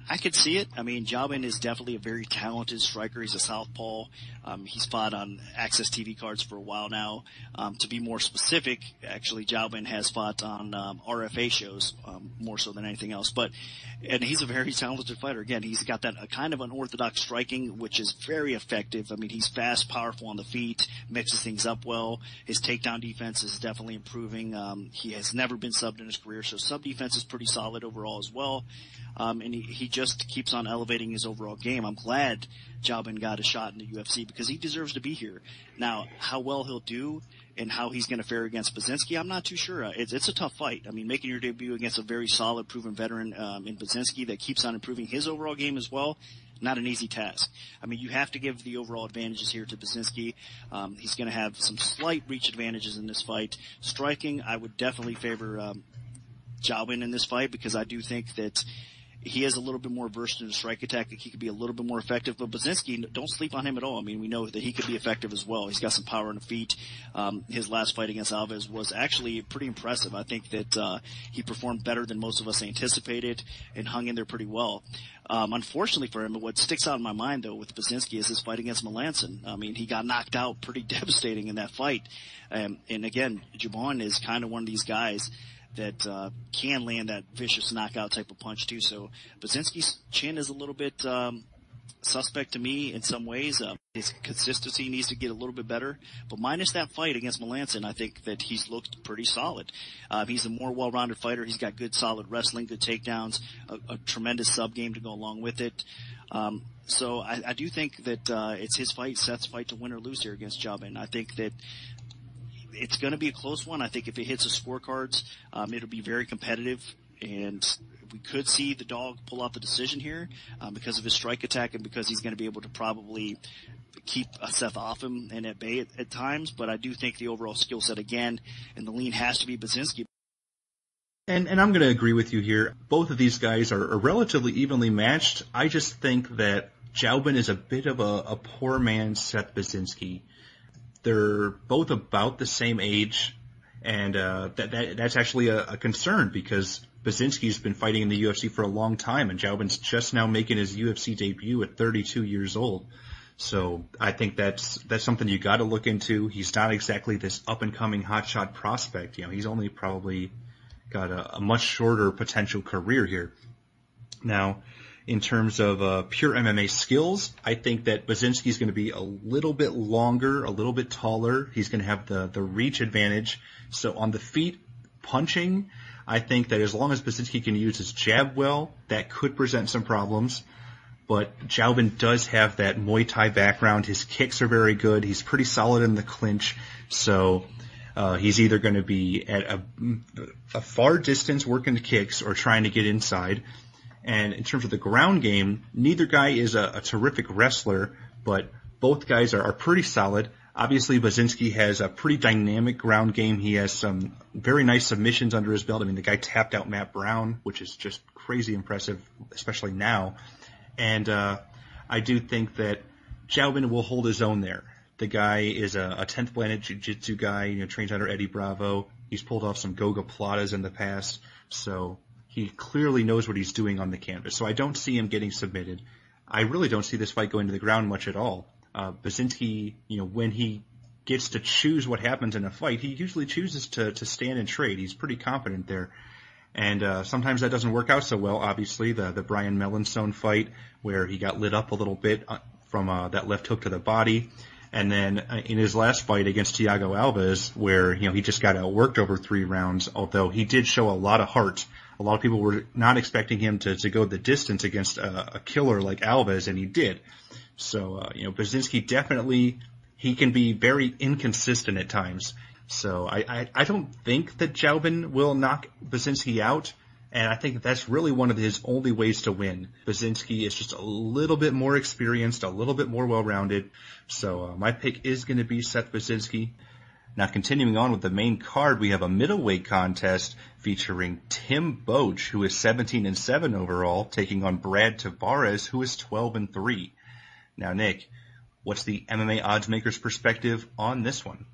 I could see it. I mean, Jaubin is definitely a very talented striker. He's a southpaw. He's fought on Access TV cards for a while now. To be more specific, actually, Jaubin has fought on RFA shows more so than anything else. And he's a very talented fighter. Again, he's got that kind of unorthodox striking, which is very effective. I mean, he's fast, powerful on the feet, mixes things up well. His takedown defense is definitely improving. He has never been subbed in his career, so sub defense is pretty solid overall as well. And he just keeps on elevating his overall game. I'm glad Jaubin got a shot in the UFC, because he deserves to be here. Now, how well he'll do and how he's going to fare against Basinski, I'm not too sure. It's a tough fight. I mean, making your debut against a very solid, proven veteran in Basinski that keeps on improving his overall game as well, not an easy task. I mean, you have to give the overall advantages here to Basinski. He's going to have some slight reach advantages in this fight. Striking, I would definitely favor Jaubin in this fight, because I do think that he is a little bit more versed in the strike attack. He could be a little bit more effective. But Basinski, don't sleep on him at all. I mean, we know that he could be effective as well. He's got some power on the feet. His last fight against Alves was actually pretty impressive. I think that he performed better than most of us anticipated and hung in there pretty well. Unfortunately for him, what sticks out in my mind, though, with Basinski is his fight against Melanson. I mean, he got knocked out pretty devastating in that fight. And again, Jaubin is kind of one of these guys that can land that vicious knockout type of punch too. So Basinski's chin is a little bit suspect to me in some ways. His consistency needs to get a little bit better. But minus that fight against Melanson, I think that he's looked pretty solid. He's a more well-rounded fighter. He's got good solid wrestling, good takedowns, a tremendous sub game to go along with it. So I do think that it's his fight, Seth's fight to win or lose here against Jaubin. I think that it's going to be a close one. I think if it hits the scorecards, it'll be very competitive, and we could see the dog pull out the decision here because of his strike attack and because he's going to be able to probably keep Seth off him and at bay at times. But I do think the overall skill set again and the lean has to be Basinski. And I'm going to agree with you here. Both of these guys are relatively evenly matched. I just think that Jaubin is a bit of a poor man's Seth Baczynski. They're both about the same age, and that's actually a concern because Baczynski's been fighting in the UFC for a long time, and Jaubin's just now making his UFC debut at 32 years old. So I think that's something you got to look into. He's not exactly this up-and-coming hotshot prospect. He's only probably got a much shorter potential career here. Now, in terms of pure MMA skills, I think that Baczynski's going to be a little bit longer, a little bit taller. He's going to have the reach advantage. So on the feet, punching, I think that as long as Baczynski can use his jab well, that could present some problems. But Jaubin does have that Muay Thai background. His kicks are very good. He's pretty solid in the clinch. So he's either going to be at a far distance working the kicks or trying to get inside. And in terms of the ground game, neither guy is a terrific wrestler, but both guys are pretty solid. Obviously, Baczynski has a pretty dynamic ground game. He has some very nice submissions under his belt. I mean, the guy tapped out Matt Brown, which is just crazy impressive, especially now. And I do think that Jaubin will hold his own there. The guy is a 10th planet jiu-jitsu guy, trains under Eddie Bravo. He's pulled off some Goga Platas in the past, so he clearly knows what he's doing on the canvas. So I don't see him getting submitted. I really don't see this fight going to the ground much at all. Baczynski, when he gets to choose what happens in a fight, he usually chooses to stand and trade. He's pretty competent there. And sometimes that doesn't work out so well, obviously. The Brian Melanson fight where he got lit up a little bit from that left hook to the body. And then in his last fight against Thiago Alves, where he just got outworked over 3 rounds, although he did show a lot of heart. A lot of people were not expecting him to go the distance against a killer like Alves, and he did. So Baczynski definitely, he can be very inconsistent at times. So I don't think that Jaubin will knock Baczynski out, and I think that's really one of his only ways to win. Baczynski is just a little bit more experienced, a little bit more well-rounded. So my pick is going to be Seth Baczynski. Now, continuing on with the main card, we have a middleweight contest featuring Tim Boetsch, who is 17-7 overall, taking on Brad Tavares, who is 12-3. Now, Nick, what's the MMA odds maker's perspective on this one?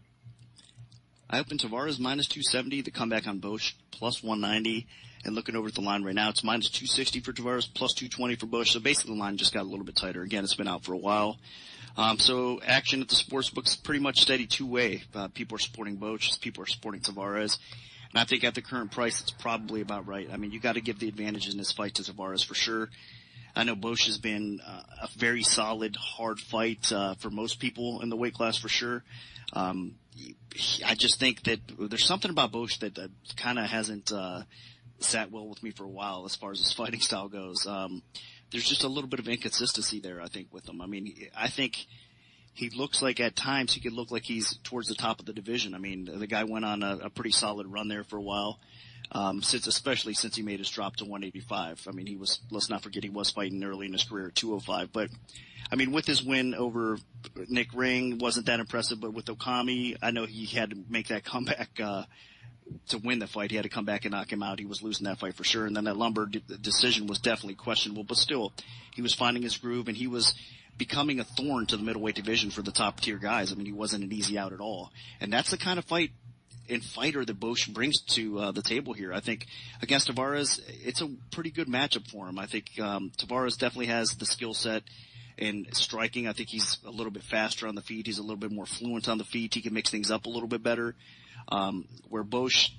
I opened Tavares minus 270, the comeback on Boetsch plus 190, and looking over at the line right now, it's minus 260 for Tavares, plus 220 for Boetsch. So basically the line just got a little bit tighter. Again, it's been out for a while. So action at the sportsbook's pretty much steady two-way. People are supporting Boetsch, people are supporting Tavares. And I think at the current price, it's probably about right. I mean, you got to give the advantage in this fight to Tavares for sure. I know Boetsch has been a very solid, hard fight for most people in the weight class for sure. I just think that there's something about Boetsch that kind of hasn't sat well with me for a while as far as his fighting style goes. There's just a little bit of inconsistency there, I think, with him. I mean, I think he looks like at times he could look like he's towards the top of the division. I mean, the guy went on a pretty solid run there for a while, especially since he made his drop to 185. I mean, let's not forget he was fighting early in his career at 205. But, I mean, with his win over Nick Ring, wasn't that impressive. But with Okami, I know he had to make that comeback to win the fight. He had to come back and knock him out. He was losing that fight for sure. And then that lumbar decision was definitely questionable. But still, he was finding his groove, and he was becoming a thorn to the middleweight division for the top tier guys. I mean, he wasn't an easy out at all. And that's the kind of fighter that Boetsch brings to the table here. I think against Tavares, it's a pretty good matchup for him. I think Tavares definitely has the skill set in striking. I think he's a little bit faster on the feet. He's a little bit more fluent on the feet. He can mix things up a little bit better. Where Boetsch,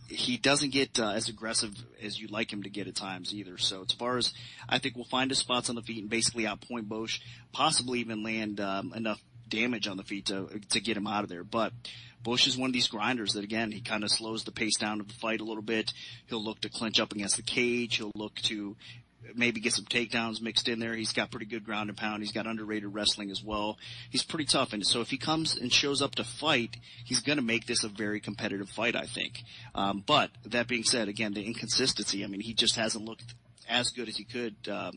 he doesn't get as aggressive as you'd like him to get at times either. So Tavares, I think, will find his spots on the feet and basically outpoint Boetsch, possibly even land enough damage on the feet to get him out of there. But Boetsch is one of these grinders that, again, he kind of slows the pace down of the fight a little bit. He'll look to clinch up against the cage. He'll look to maybe get some takedowns mixed in there. He's got pretty good ground and pound. He's got underrated wrestling as well. He's pretty tough. And so if he comes and shows up to fight, he's going to make this a very competitive fight, I think. But that being said, again, the inconsistency, I mean, he just hasn't looked as good as he could,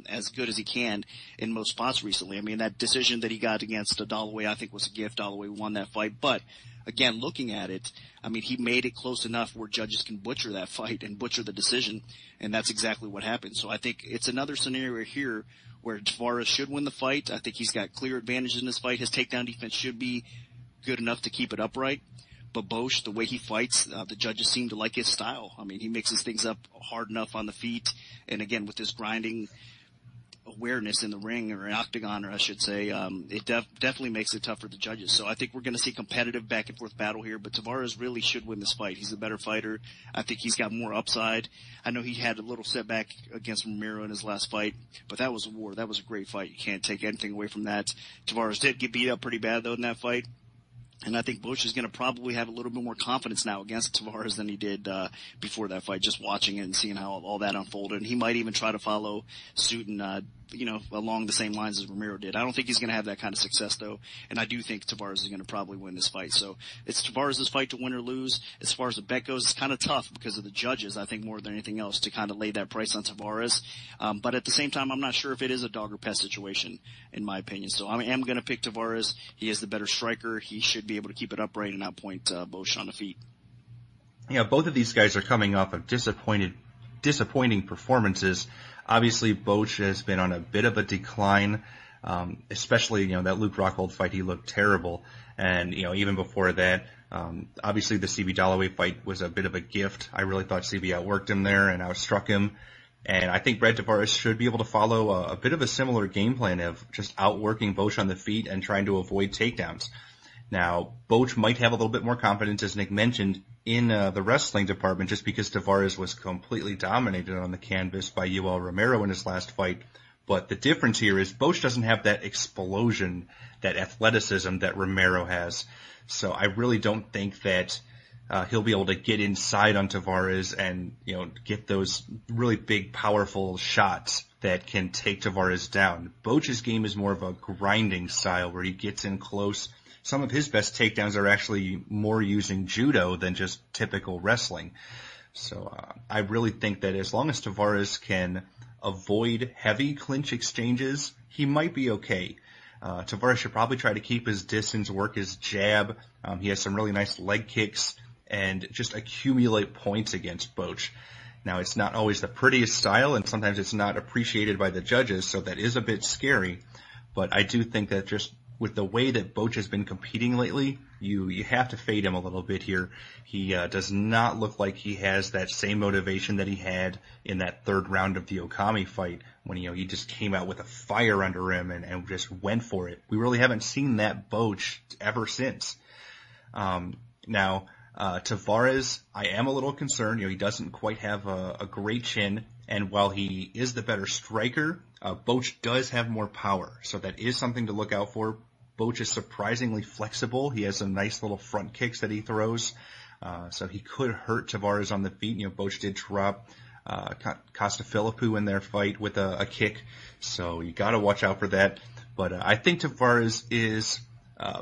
as good as he can in most spots recently. I mean, that decision that he got against Dalloway, I think was a gift. Dalloway won that fight, but again, looking at it, I mean, he made it close enough where judges can butcher that fight and butcher the decision, and that's exactly what happened. So I think it's another scenario here where Tavares should win the fight. I think he's got clear advantages in this fight. His takedown defense should be good enough to keep it upright. But Bosch, the way he fights, the judges seem to like his style. I mean, he mixes things up hard enough on the feet, and again, with his grinding awareness in the ring, or an octagon, or I should say, it definitely makes it tough for the judges. So I think we're going to see competitive back and forth battle here, but Tavares really should win this fight. He's a better fighter. I think he's got more upside. I know he had a little setback against Romero in his last fight, but that was a war. That was a great fight. You can't take anything away from that. Tavares did get beat up pretty bad, though, in that fight. And I think Bosch is going to probably have a little bit more confidence now against Tavares than he did before that fight, just watching it and seeing how all that unfolded. And he might even try to follow suit and, along the same lines as Romero did. I don't think he's going to have that kind of success, though. And I do think Tavares is going to probably win this fight. So it's Tavares' fight to win or lose. As far as the bet goes, it's kind of tough because of the judges, I think, more than anything else, to kind of lay that price on Tavares. But at the same time, I'm not sure if it is a dog or pest situation, in my opinion. So I am going to pick Tavares. He is the better striker. He should be able to keep it upright and outpoint Bosch on the feet. Yeah, both of these guys are coming off of disappointing performances. Obviously, Bosch has been on a bit of a decline, especially, that Luke Rockhold fight, he looked terrible. And, even before that, obviously the CB Dalloway fight was a bit of a gift. I really thought CB outworked him there and outstruck him. And I think Brad Tavares should be able to follow a bit of a similar game plan of just outworking Bosch on the feet and trying to avoid takedowns. Now, Bosch might have a little bit more confidence, as Nick mentioned, in the wrestling department, just because Tavares was completely dominated on the canvas by Yoel Romero in his last fight. But the difference here is Bosch doesn't have that explosion, that athleticism that Romero has. So I really don't think that he'll be able to get inside on Tavares and, get those really big, powerful shots that can take Tavares down. Bosch's game is more of a grinding style where he gets in close. Some of his best takedowns are actually more using judo than just typical wrestling. So I really think that as long as Tavares can avoid heavy clinch exchanges, he might be okay. Tavares should probably try to keep his distance, work his jab. He has some really nice leg kicks, and just accumulate points against Bosch. Now, it's not always the prettiest style, and sometimes it's not appreciated by the judges, so that is a bit scary. But I do think that just with the way that Bosch has been competing lately, you have to fade him a little bit here. He does not look like he has that same motivation that he had in that third round of the Okami fight when, he just came out with a fire under him and just went for it. We really haven't seen that Bosch ever since. Now, Tavares, I am a little concerned. He doesn't quite have a great chin, and while he is the better striker, Bosch does have more power, so that is something to look out for. Bosch is surprisingly flexible. He has some nice little front kicks that he throws, so he could hurt Tavares on the feet. Bosch did drop Costafilipu in their fight with a kick, so you got to watch out for that. But I think Tavares is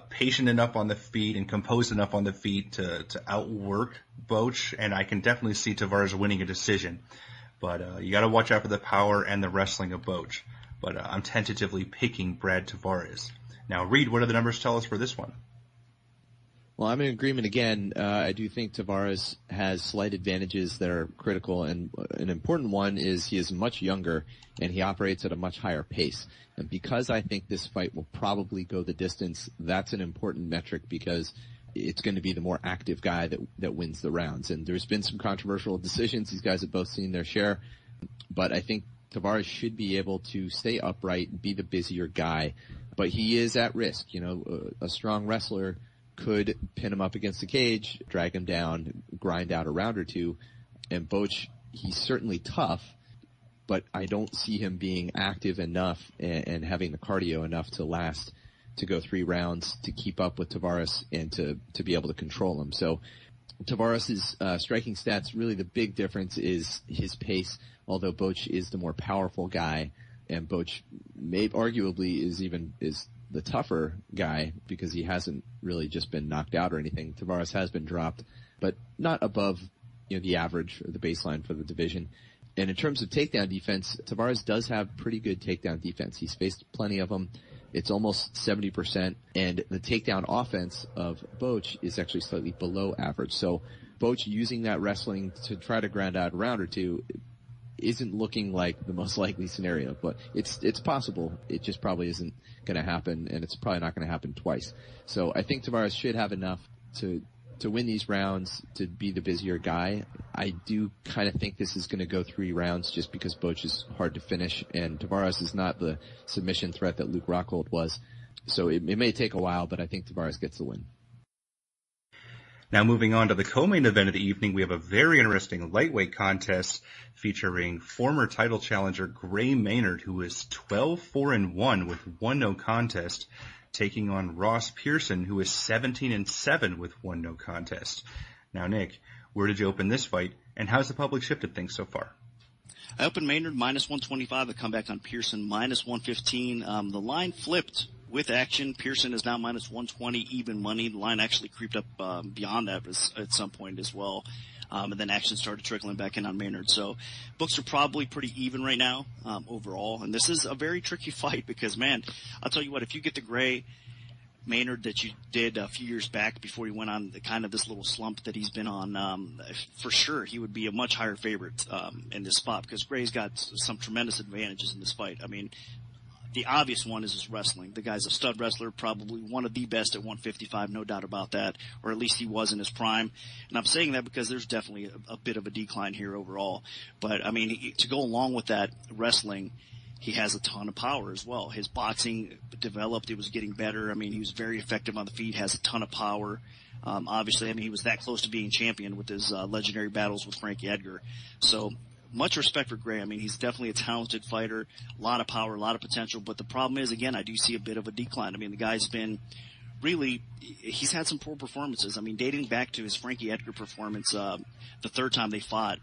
patient enough on the feet and composed enough on the feet to outwork Bosch, and I can definitely see Tavares winning a decision. But you got to watch out for the power and the wrestling of Bosch. But I'm tentatively picking Brad Tavares. Now, Reed, what do the numbers tell us for this one? Well, I'm in agreement again. I do think Tavares has slight advantages that are critical, and an important one is he is much younger and he operates at a much higher pace. And because I think this fight will probably go the distance, that's an important metric because it's going to be the more active guy that wins the rounds. And there's been some controversial decisions. These guys have both seen their share. But I think Tavares should be able to stay upright, be the busier guy. But he is at risk. A strong wrestler could pin him up against the cage, drag him down, grind out a round or two. And Bosch, he's certainly tough, but I don't see him being active enough and having the cardio enough to go 3 rounds to keep up with Tavares and to be able to control him. So Tavares' striking stats, really the big difference is his pace, although Bosch is the more powerful guy, and Bosch arguably is the tougher guy because he hasn't really just been knocked out or anything. Tavares has been dropped, but not above the average or the baseline for the division. And in terms of takedown defense, Tavares does have pretty good takedown defense. He's faced plenty of them. It's almost 70%, and the takedown offense of Boch is actually slightly below average. So Boch using that wrestling to try to ground out a round or two isn't looking like the most likely scenario, but it's possible. It just probably isn't going to happen, and it's probably not going to happen twice. So I think Tavares should have enough to win these rounds, to be the busier guy. I do kind of think this is going to go 3 rounds just because Boch is hard to finish, and Tavares is not the submission threat that Luke Rockhold was. So it may take a while, but I think Tavares gets the win. Now moving on to the co-main event of the evening, we have a very interesting lightweight contest featuring former title challenger Gray Maynard, who is 12-4-1 with 1 no contest, taking on Ross Pearson, who is 17-7 with 1 no contest. Now, Nick, where did you open this fight, and how's the public shifted things so far? I opened Maynard -125, the comeback on Pearson -115. The line flipped with action. Pearson is now -120, even money. The line actually creeped up beyond that at some point as well. And then action started trickling back in on Maynard. So books are probably pretty even right now overall. And this is a very tricky fight because, man, I'll tell you what, if you get the Gray Maynard that you did a few years back before he went on the kind of this little slump that he's been on, for sure he would be a much higher favorite in this spot because Gray's got some tremendous advantages in this fight. I mean, the obvious one is his wrestling. The guy's a stud wrestler, probably one of the best at 155, no doubt about that, or at least he was in his prime. And I'm saying that because there's definitely a bit of a decline here overall. But, I mean, to go along with that wrestling, he has a ton of power as well. His boxing developed. It was getting better. I mean, he was very effective on the feet, has a ton of power. Obviously, I mean, he was that close to being champion with his legendary battles with Frankie Edgar. So much respect for Gray. I mean, he's definitely a talented fighter, a lot of power, a lot of potential. But the problem is, again, I do see a bit of a decline. I mean, the guy's been really, he's had some poor performances. I mean, dating back to his Frankie Edgar performance, the third time they fought,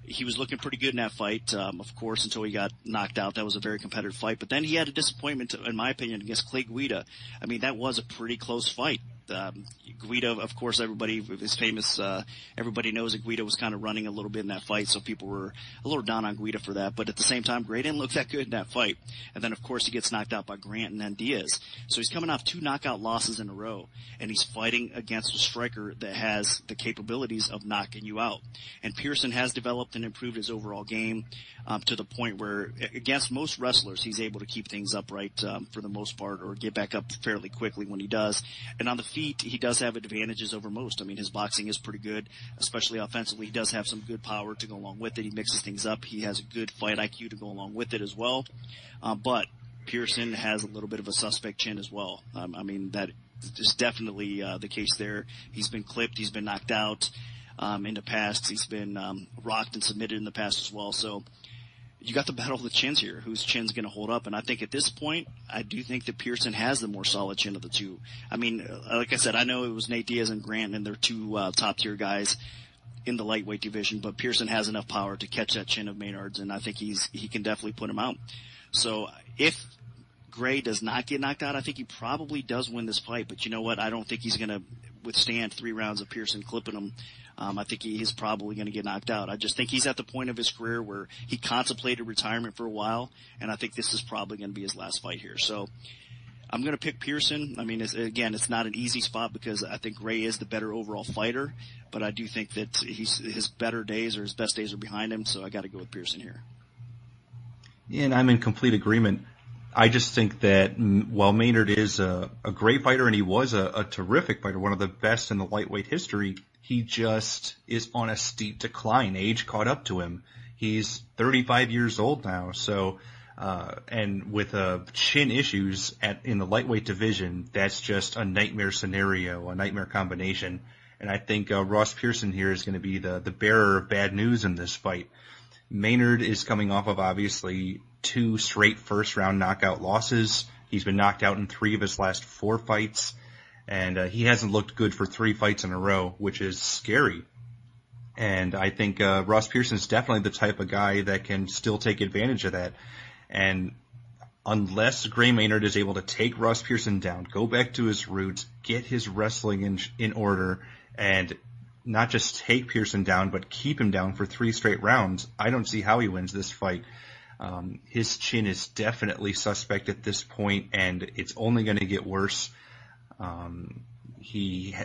he was looking pretty good in that fight, of course, until he got knocked out. That was a very competitive fight. But then he had a disappointment, in my opinion, against Clay Guida. I mean, that was a pretty close fight. Guida, of course, everybody is famous. Everybody knows that Guida was kind of running a little bit in that fight, so people were a little down on Guida for that. But at the same time, Gray didn't look that good in that fight. And then, of course, he gets knocked out by Grant and then Diaz. So he's coming off 2 knockout losses in a row, and he's fighting against a striker that has the capabilities of knocking you out. And Pearson has developed and improved his overall game to the point where, against most wrestlers, he's able to keep things upright for the most part, or get back up fairly quickly when he does. And on the feet, he does have advantages over most. I mean, his boxing is pretty good, especially offensively. He does have some good power to go along with it. He mixes things up. He has a good fight IQ to go along with it as well. But Pearson has a little bit of a suspect chin as well. I mean, that is definitely the case there. He's been clipped. He's been knocked out in the past. He's been rocked and submitted in the past as well. So you got the battle of the chins here. Whose chin's going to hold up? And I think at this point, I do think that Pearson has the more solid chin of the two. I mean, like I said, I know it was Nate Diaz and Grant, and they're 2 top-tier guys in the lightweight division, but Pearson has enough power to catch that chin of Maynard's, and I think he can definitely put him out. So if Gray does not get knocked out, I think he probably does win this fight. But you know what? I don't think he's going to withstand 3 rounds of Pearson clipping him. I think he is probably going to get knocked out. I just think he's at the point of his career where he contemplated retirement for a while, and I think this is probably going to be his last fight here. So I'm going to pick Pearson. I mean, it's not an easy spot because I think Gray is the better overall fighter, but I do think that his better days or his best days are behind him, so I got to go with Pearson here. Yeah, and I'm in complete agreement. I just think that while Maynard is a great fighter and he was a terrific fighter, one of the best in the lightweight history, he just is on a steep decline. Age caught up to him. He's 35 years old now, so and with chin issues in the lightweight division, that's just a nightmare scenario, a nightmare combination. And I think Ross Pearson here is going to be the bearer of bad news in this fight. Maynard is coming off of obviously 2 straight first-round knockout losses. He's been knocked out in 3 of his last 4 fights, and he hasn't looked good for 3 fights in a row, which is scary. And I think Ross Pearson is definitely the type of guy that can still take advantage of that. And unless Gray Maynard is able to take Ross Pearson down, go back to his roots, get his wrestling in order, and not just take Pearson down, but keep him down for 3 straight rounds, I don't see how he wins this fight. His chin is definitely suspect at this point, and it's only going to get worse. He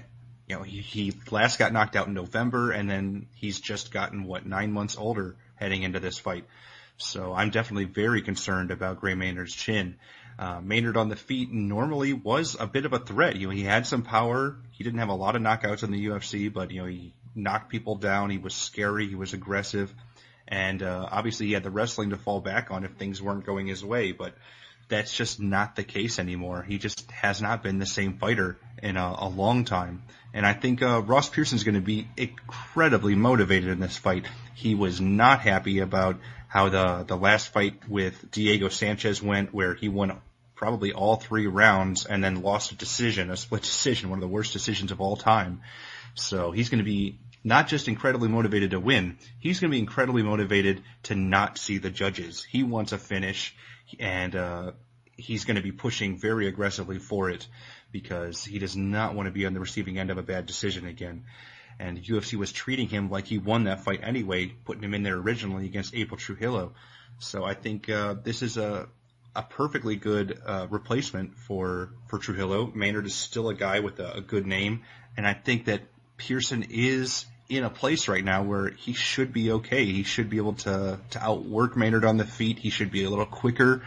last got knocked out in November, and then he's just gotten 9 months older heading into this fight. So I'm definitely very concerned about Gray Maynard's chin. Maynard on the feet normally was a bit of a threat. He had some power. He didn't have a lot of knockouts in the UFC, but he knocked people down. He was scary. He was aggressive, and obviously he had the wrestling to fall back on if things weren't going his way. But that's just not the case anymore. He just has not been the same fighter in a long time. And I think Ross Pearson's going to be incredibly motivated in this fight. He was not happy about how the last fight with Diego Sanchez went, where he won probably all 3 rounds and then lost a split decision, one of the worst decisions of all time. So he's going to be not just incredibly motivated to win, he's going to be incredibly motivated to not see the judges. He wants a finish, and he's going to be pushing very aggressively for it because he does not want to be on the receiving end of a bad decision again. And UFC was treating him like he won that fight anyway, putting him in there originally against April Trujillo. So I think this is a perfectly good replacement for Trujillo. Maynard is still a guy with a good name, and I think that Pearson is in a place right now where he should be okay. He should be able to outwork Maynard on the feet. He should be a little quicker.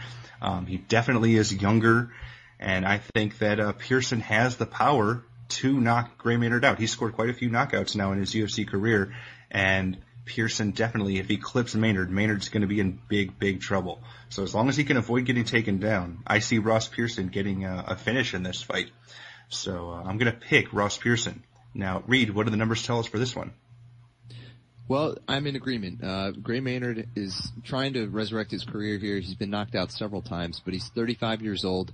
He definitely is younger, and I think that Pearson has the power to knock Gray Maynard out. He's scored quite a few knockouts now in his UFC career, and Pearson definitely, if he clips Maynard's going to be in big, big trouble. So as long as he can avoid getting taken down, I see Ross Pearson getting a finish in this fight. So I'm going to pick Ross Pearson. Now, Reed, what do the numbers tell us for this one? Well, I'm in agreement. Gray Maynard is trying to resurrect his career here. He's been knocked out several times, but he's 35 years old,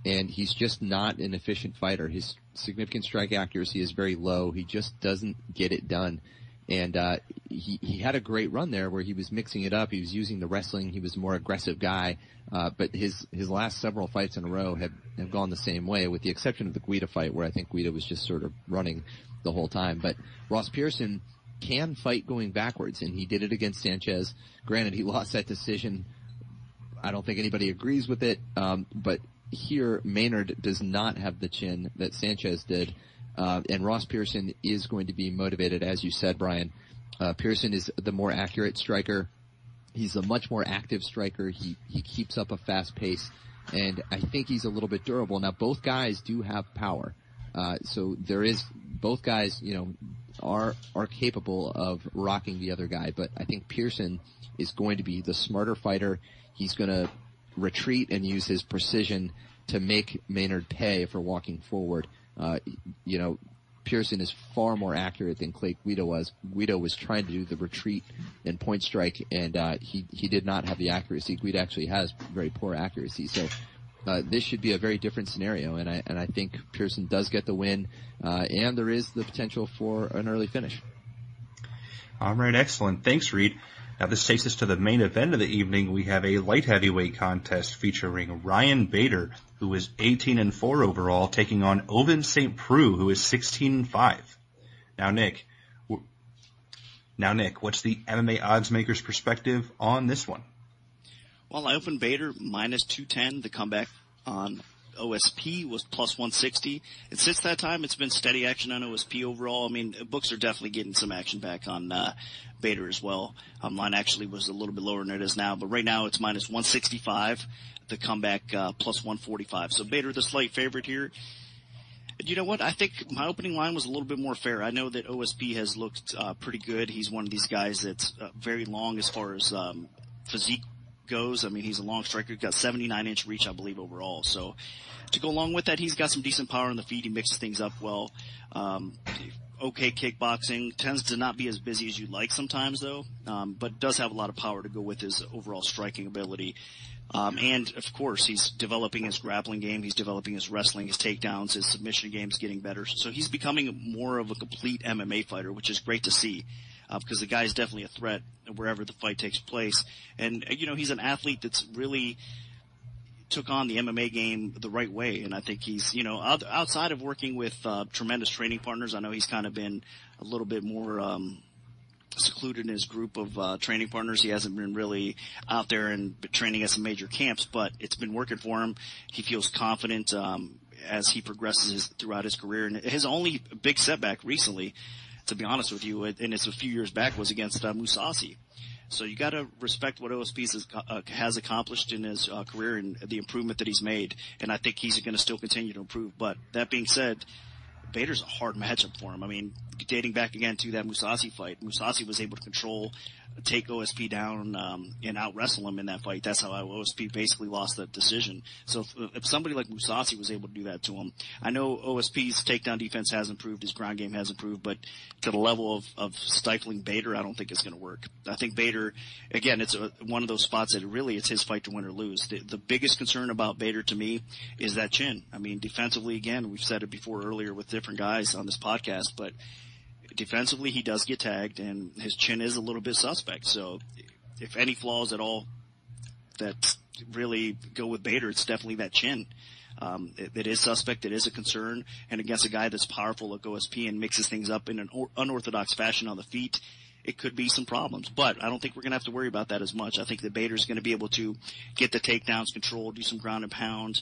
and he's just not an efficient fighter. His significant strike accuracy is very low. He just doesn't get it done. And he had a great run there where he was mixing it up. He was using the wrestling. He was a more aggressive guy. But his last several fights in a row have gone the same way, with the exception of the Guida fight, where I think Guida was just sort of running the whole time. But Ross Pearson can fight going backwards, and he did it against Sanchez. Granted, he lost that decision. I don't think anybody agrees with it. But here, Maynard does not have the chin that Sanchez did. And Ross Pearson is going to be motivated, as you said, Brian. Pearson is the more accurate striker. He's a much more active striker. He keeps up a fast pace, and I think he's a little bit durable. Now, both guys do have power. So both guys, are capable of rocking the other guy, but I think Pearson is going to be the smarter fighter. He's going to retreat and use his precision to make Maynard pay for walking forward. Pearson is far more accurate than Clay Guida was. Guida was trying to do the retreat and point strike, and he did not have the accuracy. Guida actually has very poor accuracy. So this should be a very different scenario, and I think Pearson does get the win, and there is the potential for an early finish. All right, excellent. Thanks, Reed. Now this takes us to the main event of the evening. We have a light heavyweight contest featuring Ryan Bader, who is 18-4 overall, taking on Ovince St. Preux, who is 16-5. Now, Nick, what's the MMA odds maker's perspective on this one? Well, I opened Bader minus 210. The comeback on OSP was plus 160. And since that time, it's been steady action on OSP overall. I mean, books are definitely getting some action back on Bader as well. Line actually was a little bit lower than it is now, but right now it's minus 165. The comeback plus 145. So Bader the slight favorite here. You know what? I think my opening line was a little bit more fair. I know that OSP has looked pretty good. He's one of these guys that's very long as far as physique goes. I mean, he's a long striker. He's got 79-inch reach, I believe, overall. So to go along with that, he's got some decent power on the feet. He mixes things up well. Okay kickboxing. Tends to not be as busy as you'd like sometimes, though, but does have a lot of power to go with his overall striking ability. And, of course, he's developing his grappling game. He's developing his wrestling, his takedowns, his submission game's getting better. So he's becoming more of a complete MMA fighter, which is great to see. Because the guy's definitely a threat wherever the fight takes place. And, he's an athlete that's really took on the MMA game the right way. And I think he's, outside of working with tremendous training partners, I know he's kind of been a little bit more secluded in his group of training partners. He hasn't been really out there and training at some major camps, but it's been working for him. He feels confident as he progresses throughout his career. And his only big setback recently, to be honest with you, and it's a few years back, was against Mousasi. So you got to respect what OSP has accomplished in his career and the improvement that he's made. And I think he's going to still continue to improve. But that being said, Bader's a hard matchup for him. I mean, dating back again to that Mousasi fight, Mousasi was able to take OSP down and out-wrestle him in that fight. That's how OSP basically lost that decision. So if somebody like Mousasi was able to do that to him, I know OSP's takedown defense has improved, his ground game has improved, but to the level of stifling Bader, I don't think it's going to work. I think Bader, again, it's one of those spots that really it's his fight to win or lose. The biggest concern about Bader to me is that chin. I mean, defensively, again, we've said it before earlier with different guys on this podcast, but defensively, he does get tagged, and his chin is a little bit suspect. So if any flaws at all that really go with Bader, it's definitely that chin. It is suspect. It is a concern. And against a guy that's powerful like OSP and mixes things up in an unorthodox fashion on the feet, it could be some problems. But I don't think we're going to have to worry about that as much. I think that Bader's going to be able to get the takedowns controlled, do some ground and pound.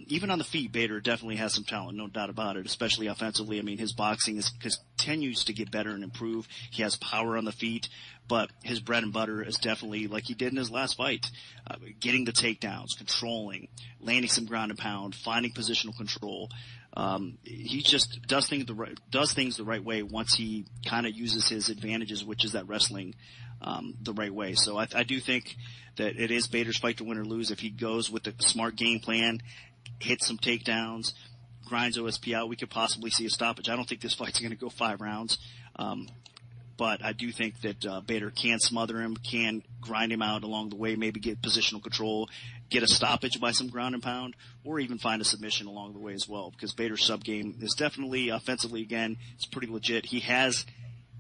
Even on the feet, Bader definitely has some talent, no doubt about it, especially offensively. I mean, his boxing continues to get better and improve. He has power on the feet, but his bread and butter is definitely, like he did in his last fight, getting the takedowns, controlling, landing some ground and pound, finding positional control. He just does things the right way once he kind of uses his advantages, which is that wrestling, the right way. So I do think that it is Bader's fight to win or lose. If he goes with a smart game plan, hits some takedowns, grinds OSP out, we could possibly see a stoppage. I don't think this fight's going to go 5 rounds. But I do think that Bader can smother him, can grind him out along the way, maybe get positional control, get a stoppage by some ground and pound, or even find a submission along the way as well. Because Bader's sub game is definitely offensively, again, it's pretty legit. He has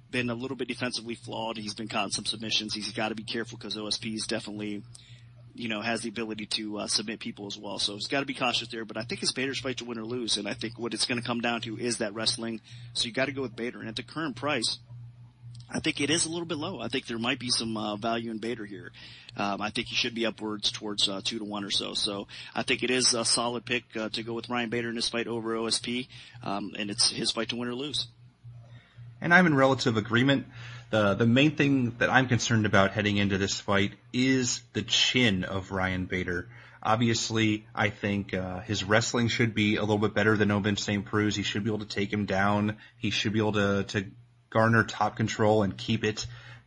been a little bit defensively flawed. He's been caught in some submissions. He's got to be careful because OSP is definitely, has the ability to submit people as well. So he's got to be cautious there. But I think it's Bader's fight to win or lose. And I think what it's going to come down to is that wrestling. So you got to go with Bader. And at the current price, I think it is a little bit low. I think there might be some value in Bader here. I think he should be upwards towards 2-1 or so. So I think it is a solid pick to go with Ryan Bader in this fight over OSP, and it's his fight to win or lose. And I'm in relative agreement. The main thing that I'm concerned about heading into this fight is the chin of Ryan Bader. Obviously, I think his wrestling should be a little bit better than Ovin St. Preux. He should be able to take him down. He should be able to garner top control and keep it.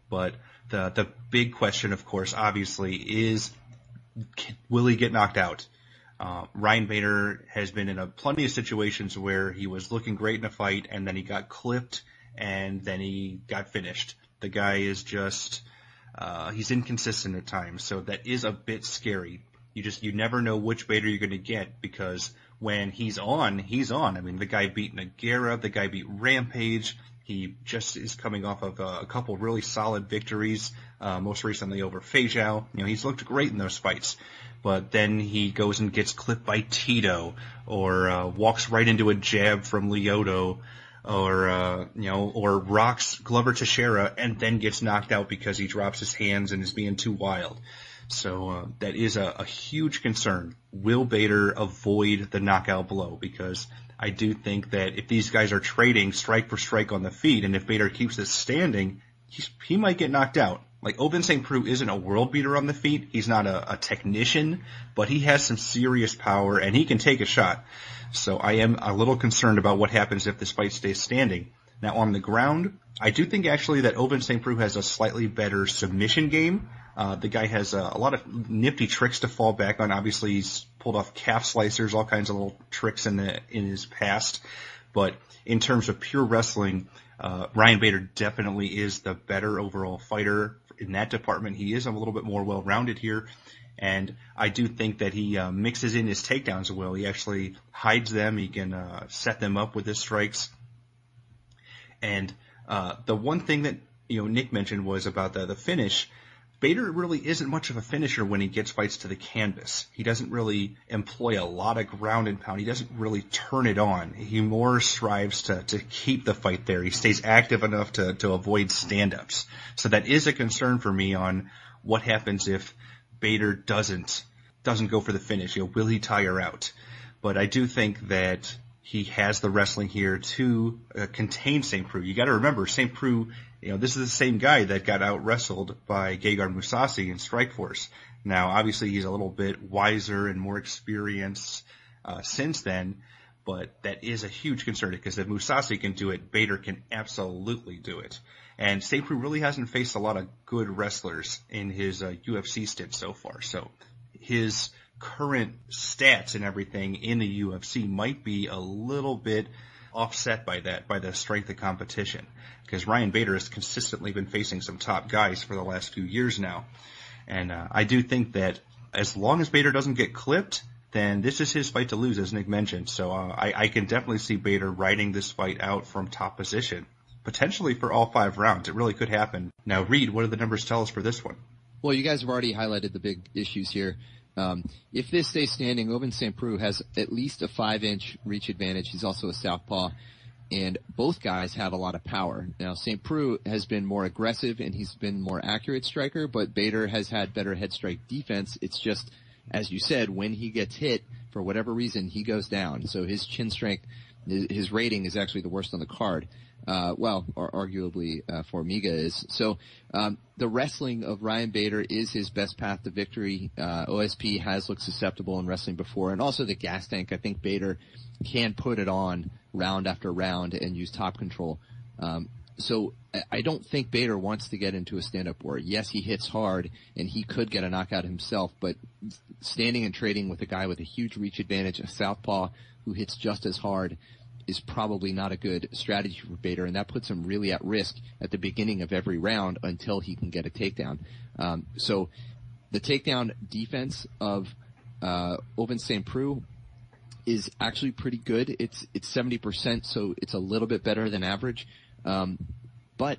But the big question, of course, obviously, is will he get knocked out? Ryan Bader has been in plenty of situations where he was looking great in a fight and then he got clipped and then he got finished. The guy is just, he's inconsistent at times. So that is a bit scary. You never know which Bader you're going to get because when he's on, he's on. I mean, the guy beat Nogueira, the guy beat Rampage. He just is coming off of a couple really solid victories, most recently over Feijao. He's looked great in those fights. But then he goes and gets clipped by Tito, or walks right into a jab from Lyoto, or rocks Glover Teixeira and then gets knocked out because he drops his hands and is being too wild. So that is a huge concern. Will Bader avoid the knockout blow? Because I do think that if these guys are trading strike for strike on the feet, and if Bader keeps this standing, he might get knocked out. Like, Ovin St. Preux isn't a world beater on the feet. He's not a technician, but he has some serious power, and he can take a shot. So I am a little concerned about what happens if this fight stays standing. Now, on the ground, I do think actually that Ovin St. Preux has a slightly better submission game. The guy has a lot of nifty tricks to fall back on. Obviously, he's pulled off calf slicers, all kinds of little tricks in his past. But in terms of pure wrestling, Ryan Bader definitely is the better overall fighter in that department. He is a little bit more well-rounded here. And I do think that he mixes in his takedowns well. He actually hides them. He can set them up with his strikes. And the one thing that Nick mentioned was about the finish. Bader really isn't much of a finisher when he gets fights to the canvas. He doesn't really employ a lot of ground and pound. He doesn't really turn it on. He more strives to keep the fight there. He stays active enough to avoid stand-ups. So that is a concern for me on what happens if Bader doesn't go for the finish. Will he tire out? But I do think that he has the wrestling here to contain St. Preux. You got to remember, St. Preux, this is the same guy that got out wrestled by Gegard Mousasi in Strikeforce. Now, obviously, he's a little bit wiser and more experienced since then, but that is a huge concern because if Mousasi can do it, Bader can absolutely do it. And St. Preux really hasn't faced a lot of good wrestlers in his UFC stint so far. So his current stats and everything in the UFC might be a little bit offset by the strength of competition, because Ryan Bader has consistently been facing some top guys for the last few years now. And I do think that as long as Bader doesn't get clipped, then this is his fight to lose, as Nick mentioned. So I can definitely see Bader riding this fight out from top position, potentially for all 5 rounds. It really could happen. Now, Reed, what do the numbers tell us for this one? Well, you guys have already highlighted the big issues here. If this stays standing, Ovince St. Preux has at least a 5-inch reach advantage. He's also a southpaw, and both guys have a lot of power. Now, St. Preux has been more aggressive and he's been more accurate striker, but Bader has had better head strike defense. It's just, as you said, when he gets hit, for whatever reason, he goes down. So his chin strength, his rating is actually the worst on the card. Arguably, Formiga is. So, the wrestling of Ryan Bader is his best path to victory. OSP has looked susceptible in wrestling before, and also the gas tank. I think Bader can put it on round after round and use top control. So I don't think Bader wants to get into a stand-up war. Yes, he hits hard, and he could get a knockout himself, but standing and trading with a guy with a huge reach advantage, a southpaw who hits just as hard, is probably not a good strategy for Bader, and that puts him really at risk at the beginning of every round until he can get a takedown. So the takedown defense of Ovince St. Preux is actually pretty good. It's 70%, so it's a little bit better than average. But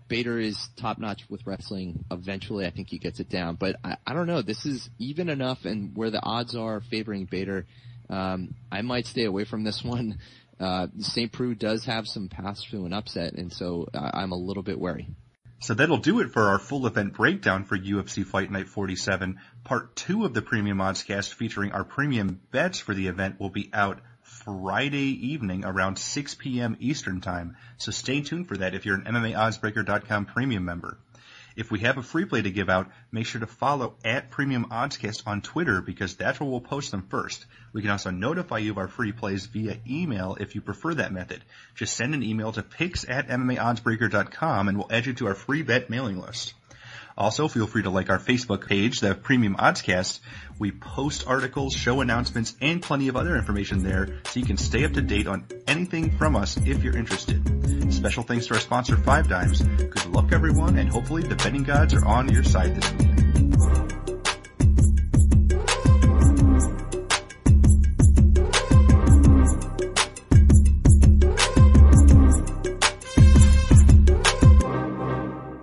Bader is top-notch with wrestling. Eventually, I think he gets it down. But I don't know. This is even enough, and where the odds are favoring Bader, I might stay away from this one. St. Preux does have some paths to an upset, and so I'm a little bit wary. So that'll do it for our full event breakdown for UFC Fight Night 47. Part 2 of the Premium Oddscast featuring our premium bets for the event will be out Friday evening around 6 p.m. Eastern Time. So stay tuned for that if you're an MMAOddsbreaker.com premium member. If we have a free play to give out, make sure to follow @Premium Oddscast on Twitter, because that's where we'll post them first. We can also notify you of our free plays via email if you prefer that method. Just send an email to picks@MMAOddsbreaker.com and we'll add you to our free bet mailing list. Also, feel free to like our Facebook page, the Premium Oddscast. We post articles, show announcements, and plenty of other information there, so you can stay up to date on anything from us if you're interested. Special thanks to our sponsor, 5 Dimes. Good luck, everyone, and hopefully the betting gods are on your side this week.